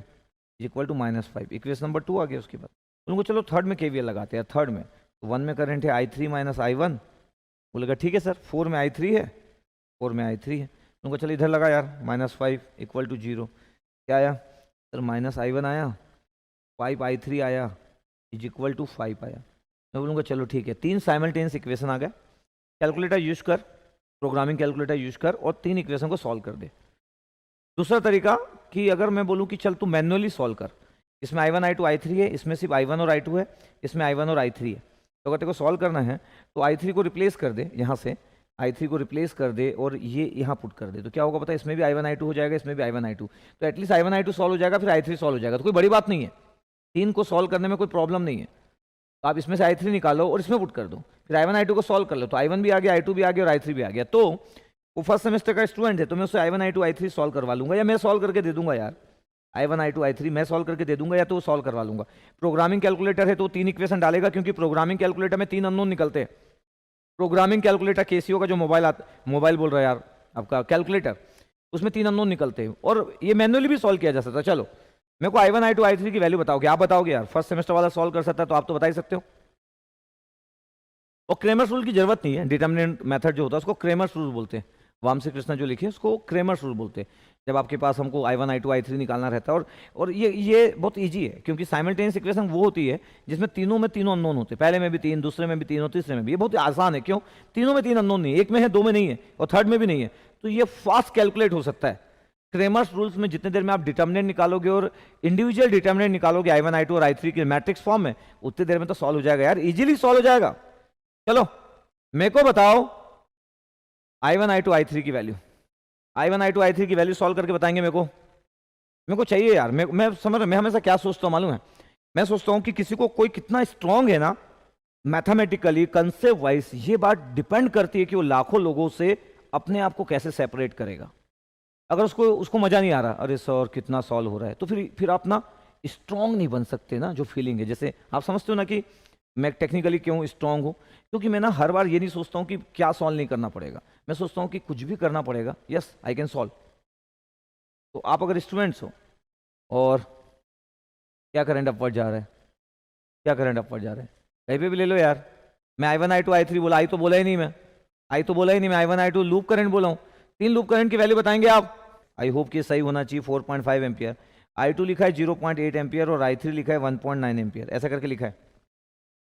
= -5, इक्वेशन नंबर 2 आ गया। उसके बाद बोलूँगा चलो थर्ड में KVL लगाते हैं। थर्ड में तो 1 में करंट है I3 - I1, बोलेगा ठीक है सर 4 में I3 है, 4 में I3 है। बोलूँगा चलो इधर लगा यार, -5 = 0, क्या आया सर -I1 आया, 5I3 आया, = 5 आया। मैं बोलूँगा चलो ठीक है, 3 साइमल्टेनियस इक्वेशन आ गए, कैलकुलेटर यूज कर, प्रोग्रामिंग कैलकुलेटर यूज कर और 3 इक्वेशन को सॉल्व कर दे। दूसरा तरीका कि अगर मैं बोलूं कि चल तू मैन्युअली सॉल्व कर, इसमें I1 I2 I3 है, इसमें सिर्फ I1 और I2 है, इसमें I1 और I3 है, तो अगर तेरे को सॉल्व करना है तो I3 को रिप्लेस कर दे, यहाँ से I3 को रिप्लेस कर दे और ये यहाँ पुट कर दे, तो क्या होगा पता है, इसमें भी I1 I2 हो जाएगा, इसमें भी I1 I2, तो एटलीस्ट I1 I2 सॉल्व हो जाएगा, फिर I3 सॉल्व हो जाएगा, तो कोई बड़ी बात नहीं है, 3 को सॉल्व करने में कोई प्रॉब्लम नहीं है। तो आप इसमें से I3 निकालो और इसमें पुट कर दो, फिर I1 I2 को सॉल्व कर लो, तो I1 भी आ गया, I2 भी आ गया और I3 भी आ गया। तो वो फर्स्ट सेमेस्टर का स्टूडेंट है तो मैं उससे I1 I2 I3 सॉल्व करवा लूंगा, या मैं सॉल्व करके दे दूंगा यार, I1 I2 I3 मैं सॉल्व करके दे दूंगा, या तो वो सॉल्व करवा लूंगा। प्रोग्रामिंग कैलकुलेटर है तो 3 इक्वेशन डालेगा, क्योंकि प्रोग्रामिंग कैलकुलेटर में 3 अननोन निकलते हैं। प्रोग्रामिंग कैलकुलेटर केसीओ का जो मोबाइल बोल रहा है यार आपका कैलकुलेटर, उसमें 3 अननोन निकलते हैं और ये मैन्युअली भी सॉल्व किया जा सकता है। चलो मेरे को I1 I2 I3 की वैल्यू बताओगे, आप बताओगे यार, फर्स्ट सेमेस्टर वाला सॉल्व कर सकता है तो आप तो बता ही सकते हो। और क्रेमर्स रूल की जरूरत नहीं है, डिटर्मिनेंट मेथड जो होता है उसको क्रेमर्स रूल बोलते हैं, वामसी कृष्णा जो लिखे उसको क्रेमर्स रूल बोलते हैं। जब आपके पास हमको I1 I2 I3 निकालना रहता है, और ये बहुत इजी है, क्योंकि साइमल्टेनियस इक्वेशन वो होती है जिसमें तीनों में तीनों अननोन होते हैं, पहले में भी 3, दूसरे में भी 3 और तीसरे में भी। ये बहुत आसान है, क्यों, तीनों में 3 अननोन नहीं है, एक में है 2 में नहीं है और थर्ड में भी नहीं है, तो ये फास्ट कैलकुलेट हो सकता है। क्रेमर्स रूल्स में जितने देर में आप डिटर्मिनेंट निकालोगे और इंडिविजुअल डिटर्मिनेंट निकालोगे I1 I2 और I3 के मैट्रिक्स फॉर्म में, उतनी देर में तो सॉल्व हो जाएगा यार, इजीली सॉल्व हो जाएगा। चलो मेरे को बताओ I1 I2 I3 की वैल्यू, I1 I2 I3 की वैल्यू सॉल्व करके बताएंगे मेरे को चाहिए यार। मैं समझ मैं हमेशा क्या सोचता हूँ मालूम है, मैं सोचता हूँ कि किसी को कोई कितना स्ट्रांग है ना मैथमेटिकली कंसेप्ट वाइज, ये बात डिपेंड करती है कि वो लाखों लोगों से अपने आप को कैसे सेपरेट करेगा। अगर उसको मजा नहीं आ रहा, अरे सर कितना सॉल्व हो रहा है, तो फिर आप ना स्ट्रांग नहीं बन सकते ना। जो फीलिंग है, जैसे आप समझते हो ना कि मैं टेक्निकली क्यों स्ट्रांग हूँ, क्योंकि मैं ना हर बार ये नहीं सोचता हूँ कि क्या सॉल्व नहीं करना पड़ेगा, मैं सोचता हूँ कि कुछ भी करना पड़ेगा, यस आई कैन सॉल्व। तो आप अगर स्टूडेंट्स हो और क्या करंट अपवर्ड जा रहा है, क्या करंट अपवर्ड जा रहा है, कहीं पे भी ले लो यार। मैं I1 I2 I3 बोला, आई तो बोला ही नहीं, मैं I1 I2 लूप करंट बोला हूँ। 3 लूप करंट की वैल्यू बताएंगे आप, आई होप कि सही होना चाहिए। 4.5 एम्पियर, I2 लिखा है 0.8 एम्पियर और I3 लिखा है 1.9 एम्पियर, ऐसा करके लिखा है,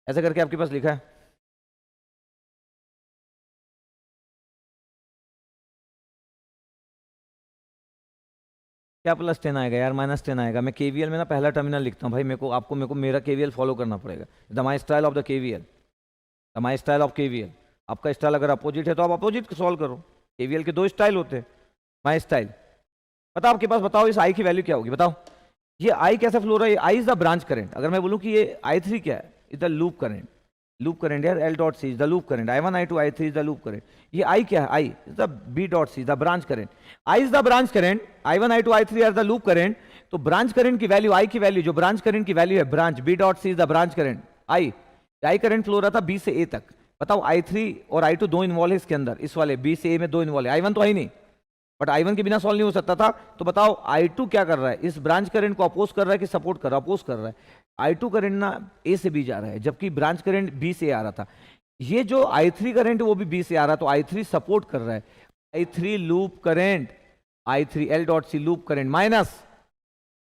ऐसा करके आपके पास लिखा है। क्या प्लस 10 आएगा यार, -10 आएगा। मैं केवीएल में ना पहला टर्मिनल लिखता हूँ भाई, मेरे को मेरा केवीएल फॉलो करना पड़ेगा, the my style of the KVL, the my style of KVL. आपका स्टाइल अगर अपोजिट है तो आप अपोजिट सॉल्व करो, केवीएल के 2 स्टाइल होते हैं, माई स्टाइल। पता आपके पास, बताओ इस आई की वैल्यू क्या होगी, बताओ ये आई कैसे फ्लो रहा है, I is the branch current. अगर मैं बोलूँ कि ये I3 क्या है, is the loop current, loop current यार, L dot C is the loop current, I1 I2 I3 is the loop current. ये आई क्या है, I is the B dot C, the branch current. I is the branch current, I1 I2 I3 are the loop current. तो branch current की value, I की value, जो branch current की value है, branch B dot C is the branch current, I current flow रहा था B से A तक। बताओ I3 और I2 दो इन्वॉल्व है इसके अंदर, इस वाले B से A में दो इन्वॉल्व है, I1 तो है ही नहीं, बट I1 के बिना सॉल्व नहीं हो सकता था। तो बताओ I2 क्या कर रहा है, इस ब्रांच करंट को अपोज कर रहा है कि सपोर्ट कर रहा है, अपोज कर रहा है। I2 करंट ना A से B जा रहा है, जबकि ब्रांच करंट B से आ रहा था। ये जो I3 करंट वो भी B से आ रहा है, तो I3 सपोर्ट कर रहा है। I3 loop current, I3 L dot C loop current minus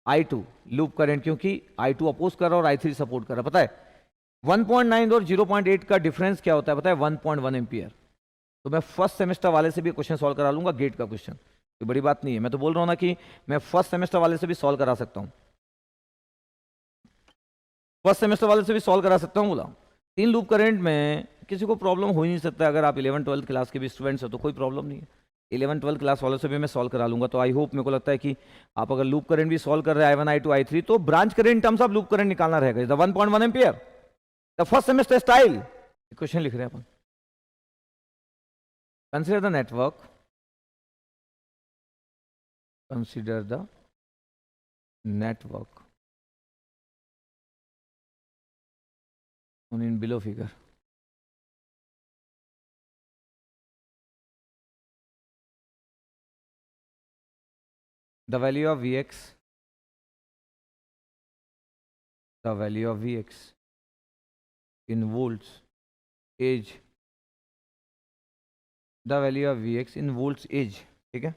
I2 loop current, क्योंकि I2 अपोज कर रहा है और I3 सपोर्ट कर रहा है। पता है 1.9 और 0.8 का डिफरेंस क्या होता है, पता है 1.1 एम्पियर। तो मैं फर्स्ट सेमेस्टर वाले से भी क्वेश्चन सॉल्व करा लूंगा, गेट का क्वेश्चन, कोई बड़ी बात नहीं है। मैं तो बोल रहा हूं ना कि मैं फर्स्ट सेमेस्टर वाले से भी सॉल्व करा सकता हूं, फर्स्ट सेमेस्टर वाले से भी सॉल्व करा सकता हूं। बोला 3 लूप करंट में किसी को प्रॉब्लम हो ही नहीं सकता, अगर आप 11-12 क्लास के भी स्टूडेंट्स हो तो कोई प्रॉब्लम नहीं है। 11-12 क्लास वालों से भी मैं सॉल्व करा लूंगा। तो आई होप, मेरे को लगता है कि आप अगर लूप करंट भी सॉल्व कर रहे हैं I1 I2 I3, तो branch current terms of loop current निकालना रहेगा, 1.1 ampere, the first semester style. Question लिख रहे हैं अपन, consider the network, consider the network on in below figure. The value of Vx, the value of Vx in volts is, the value of Vx in volts is, ठीक है।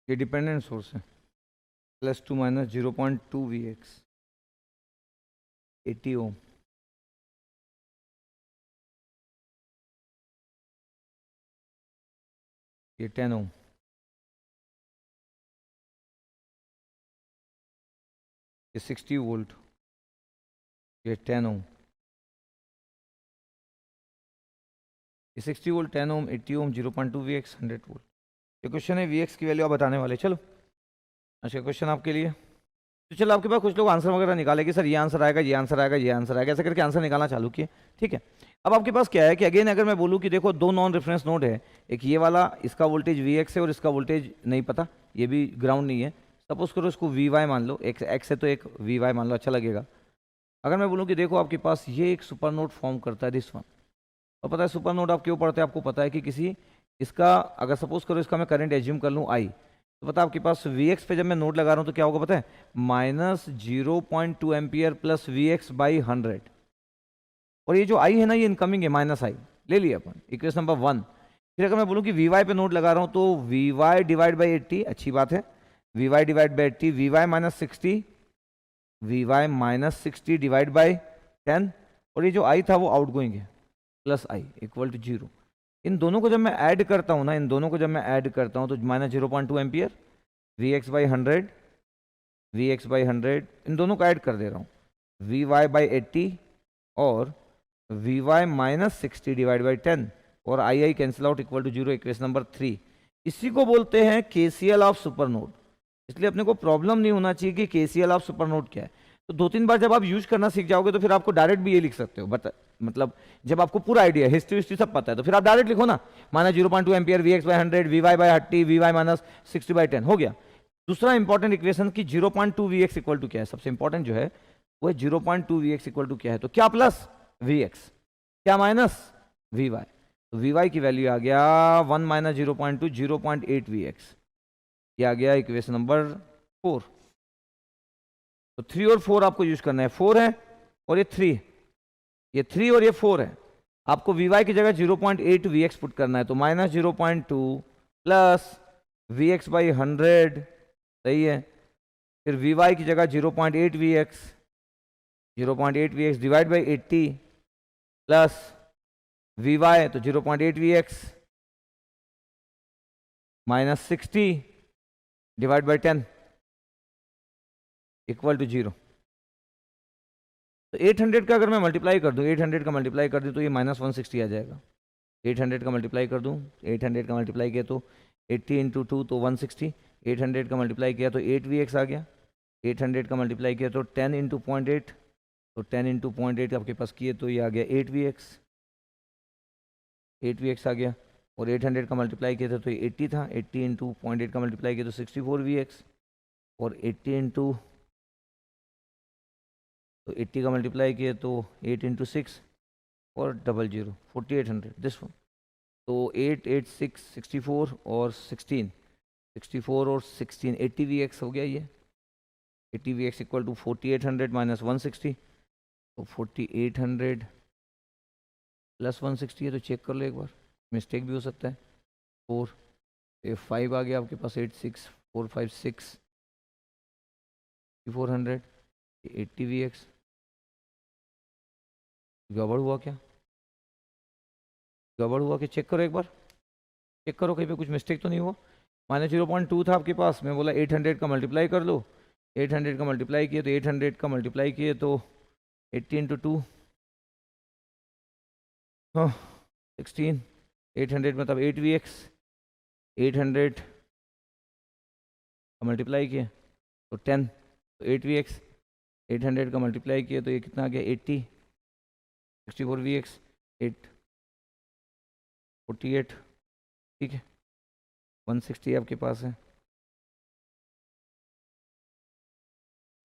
ये dependent source है, +2 - 0.2 Vx 80 ओम, ये 10 ओम, ये 60 volt, ये 10 ओम, ये 60 volt 10 ओम 80 ओम 0.2 Vx 100 volt. ये question है, Vx की वैल्यू आप बताने वाले। चलो अच्छा क्वेश्चन आपके लिए, तो चलो आपके पास कुछ लोग आंसर वगैरह निकाले कि सर ये आंसर आएगा, ये आंसर आएगा, ये आंसर आएगा, ऐसे करके आंसर निकालना चालू किए, ठीक है। अब आपके पास क्या है कि अगेन अगर मैं बोलूँ कि देखो 2 नॉन रेफरेंस नोड है, एक ये वाला, इसका वोल्टेज Vx है और इसका वोल्टेज नहीं पता, ये भी ग्राउंड नहीं है, सपोज करो इसको Vy मान लो, एक एक्स है तो एक Vy मान लो, अच्छा लगेगा। अगर मैं बोलूँ कि देखो आपके पास ये एक सुपर नोड फॉर्म करता है, दिस वन, और पता है सुपर नोड आप क्यों पढ़ते हैं, आपको पता है कि किसी इसका अगर सपोज करो इसका मैं करंट एज्यूम कर लूँ आई, तो पता आपके पास Vx पे जब मैं नोड लगा रहा हूँ तो क्या होगा पता है, -0.2 एम्पियर प्लस Vx बाई 100, और ये जो आई है ना ये इनकमिंग है, -i, ले लिया अपन, इक्वेशन नंबर 1। फिर अगर मैं बोलूँ कि वी वाई पे नोट लगा रहा हूँ तो वी वाई डिवाइड बाई 80, अच्छी बात है, V Y divide by 80, V Y minus 60, V Y minus 60 divide by 10, और ये जो आई था वो आउट गोइंग है, प्लस आई इक्वल टू 0। इन दोनों को जब मैं ऐड करता हूँ ना, इन दोनों को जब मैं ऐड करता हूँ तो minus 0.2 ampere, V X by 100, V X by 100, इन दोनों को ऐड कर दे रहा हूँ, वी वाई बाई 80 और V Y minus 60 divide by 10, और I I cancel out equal to 0, equation number 3। इसी को बोलते हैं केसीएल ऑफ सुपर नोड। इसलिए अपने को प्रॉब्लम नहीं होना चाहिए कि केसीएल ऑफ सुपर नोड क्या है। तो 2-3 बार जब आप यूज करना सीख जाओगे तो फिर आपको डायरेक्ट भी ये लिख सकते हो, मतलब जब आपको पूरा आइडिया, हिस्ट्री सब पता है, तो फिर आप डायरेक्ट लिखो ना, minus 0.2 ampere, V X by 100, V Y by 80, V Y minus 60 by 10, हो गया। दूसरा इंपॉर्टेंट इक्वेशन की 0.2 वी एक्स इक्वल टू क्या है, सबसे इंपॉर्टेंट जो है वो है 0.2 वी एक्स इक्वल टू क्या है, तो क्या प्लस वी एक्स, क्या माइनस वी वाई, तो वी वाई की वैल्यू आ गया 1 माइनस 0.2, 0.8 वी एक्स, ये आ गया इक्वेशन नंबर 4। तो 3 और 4 आपको यूज करना है, 4 है और ये 3, ये 3 और ये 4 है, आपको वी वाई की जगह 0.8 वी एक्स पुट करना है, तो minus 0.2 plus V X by 100, सही है, फिर वी वाई की जगह 0.8 V X, 0.8 V X divide by 80 plus V Y, तो 0.8 V X minus 60 divide by 10 equal to 0। तो 800 का अगर मैं मल्टीप्लाई कर दूं, 800 का मल्टीप्लाई कर दूं तो ये माइनस 160 आ जाएगा। 800 का मल्टीप्लाई कर दूं, 800 का मल्टीप्लाई किया तो 80 इंटू 2 तो 160, 800 का मल्टीप्लाई किया तो 8 वी एक्स आ गया, 800 का मल्टीप्लाई किया तो 10 इंटू 0.8, तो 10 इंटू 0.8 आपके पास किए तो ये आ गया 8 वी एक्स, 8 वी एक्स आ गया, और 800 का मल्टीप्लाई किया था तो ये 80 था, 80 इंटू 0.8 का मल्टीप्लाई किया तो 64 वी एक्स, और 80 इंटू, तो 80 का मल्टीप्लाई किया तो 8 इंटू 6 और 00 4800 दिस वन, तो 8 8 6 64 और 16, 64 और 16 80 वी एक्स हो गया ये, 80 V X equal to 4800 minus 160, तो 4800 प्लस 160 है, तो चेक कर लो एक बार, मिस्टेक भी हो सकता है। 4 5 आ गया आपके पास, 8 6 4 5 6 400 80 वी एक्स, गड़बड़ हुआ क्या, गड़बड़ हुआ कि चेक करो एक बार, चेक करो कहीं पे कुछ मिस्टेक तो नहीं हुआ। माइनस 0.2 था आपके पास, मैं बोला 800 का मल्टीप्लाई कर लो, 800 का मल्टीप्लाई किए तो 800 का मल्टीप्लाई किए तो 80 इंटू 2, हाँ 16, 800 मतलब 8 वी एक्स, 800 का मल्टीप्लाई किए तो 10, तो 8 वी एक्स, 800 का मल्टीप्लाई किए तो ये कितना आ गया 80, 64 वी एक्स 8 48, ठीक है 160 आपके पास है,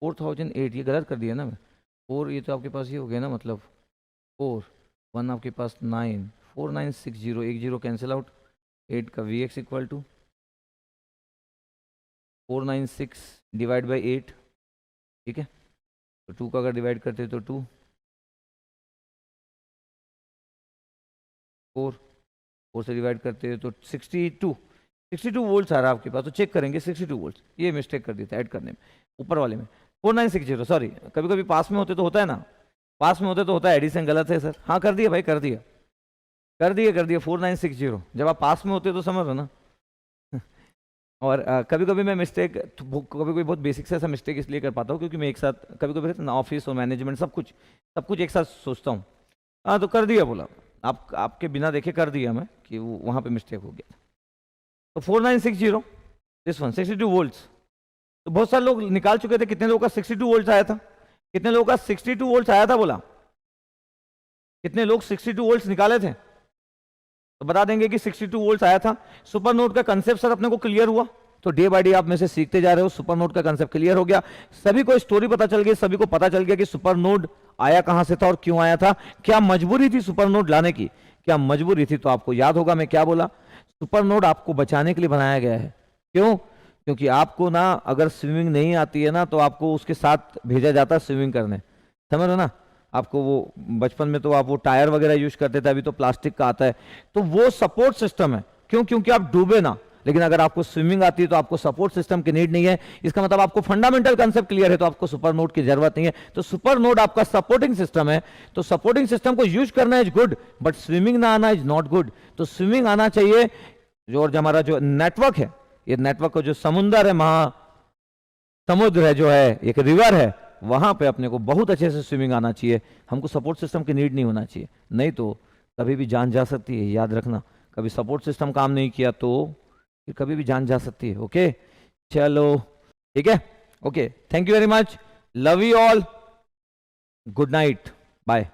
4008, ये गलत कर दिया ना मैं, 4 ये तो आपके पास ही हो गया ना, मतलब 4 1 आपके पास 9 4960, एक जीरो कैंसिल आउट, 8 का V X equal to 496 divide by 8, ठीक है, तो 2 का अगर डिवाइड करते तो 2 4 से डिवाइड करते हैं तो 62 वोल्ट्स आ रहा है आपके पास, तो चेक करेंगे 62 वोल्ट्स, ये मिस्टेक कर देता है ऐड करने में, ऊपर वाले में 4960, सॉरी कभी कभी पास में होते तो होता है ना, पास में होते तो होता है, एडिशन गलत है सर, हाँ कर दिया भाई कर दिया 4960, जब आप पास में होते तो समझ लो ना। और कभी कभी मैं मिस्टेक, कभी कभी बहुत बेसिक से ऐसा मिस्टेक इसलिए कर पाता हूँ क्योंकि मैं एक साथ कभी कभी ना ऑफिस और मैनेजमेंट सब कुछ एक साथ सोचता हूँ, हाँ तो कर दिया बोला, आपके बिना देखे कर दिया मैं कि वो वहाँ पे मिस्टेक हो गया। तो 4960 दिस वन 62 वोल्ट्स, तो बहुत सारे लोग निकाल चुके थे, कितने लोगों का 62 वोल्ट्स आया था, कितने लोगों का 62 वोल्ट्स आया था बोला, कितने लोग 62 वोल्ट्स निकाले थे, तो बता देंगे कि 62 वोल्ट्स आया था। सुपर नोड का कंसेप्ट सर अपने को क्लियर हुआ, तो डे बाय डे आप में से सीखते जा रहे हो, सुपर नोड का कंसेप्ट क्लियर हो गया, सभी को स्टोरी पता चल गई, सभी को पता चल गया कि सुपर नोड आया कहां से था और क्यों आया था, क्या मजबूरी थी सुपर नोड लाने की, क्या मजबूरी थी, तो आपको याद होगा मैं क्या बोला, सुपर नोड आपको बचाने के लिए बनाया गया है, क्यों, क्योंकि आपको ना अगर स्विमिंग नहीं आती है ना तो आपको उसके साथ भेजा जाता है स्विमिंग करने, समझ लो ना, आपको वो बचपन में तो आप वो टायर वगैरह यूज करते थे, अभी तो प्लास्टिक का आता है, तो वो सपोर्ट सिस्टम है। क्यों? क्योंकि आप डूबे ना। लेकिन अगर आपको स्विमिंग आती है तो आपको सपोर्ट सिस्टम की नीड नहीं है। इसका मतलब आपको फंडामेंटल कंसेप्ट क्लियर है, तो आपको सुपर नोड की जरूरत नहीं है। तो सुपर नोड आपका सपोर्टिंग सिस्टम है। तो सपोर्टिंग सिस्टम को यूज करना इज गुड, बट स्विमिंग ना आना इज नॉट गुड। तो स्विमिंग आना चाहिए। जो और हमारा जो नेटवर्क है, ये नेटवर्क को जो समुंदर है, महा समुद्र है, जो है एक रिवर है, वहां पे अपने को बहुत अच्छे से स्विमिंग आना चाहिए। हमको सपोर्ट सिस्टम की नीड नहीं होना चाहिए, नहीं तो कभी भी जान जा सकती है। याद रखना, कभी सपोर्ट सिस्टम काम नहीं किया तो फिर कभी भी जान जा सकती है। ओके, चलो ठीक है। Okay, thank you very much, love you all, good night, bye.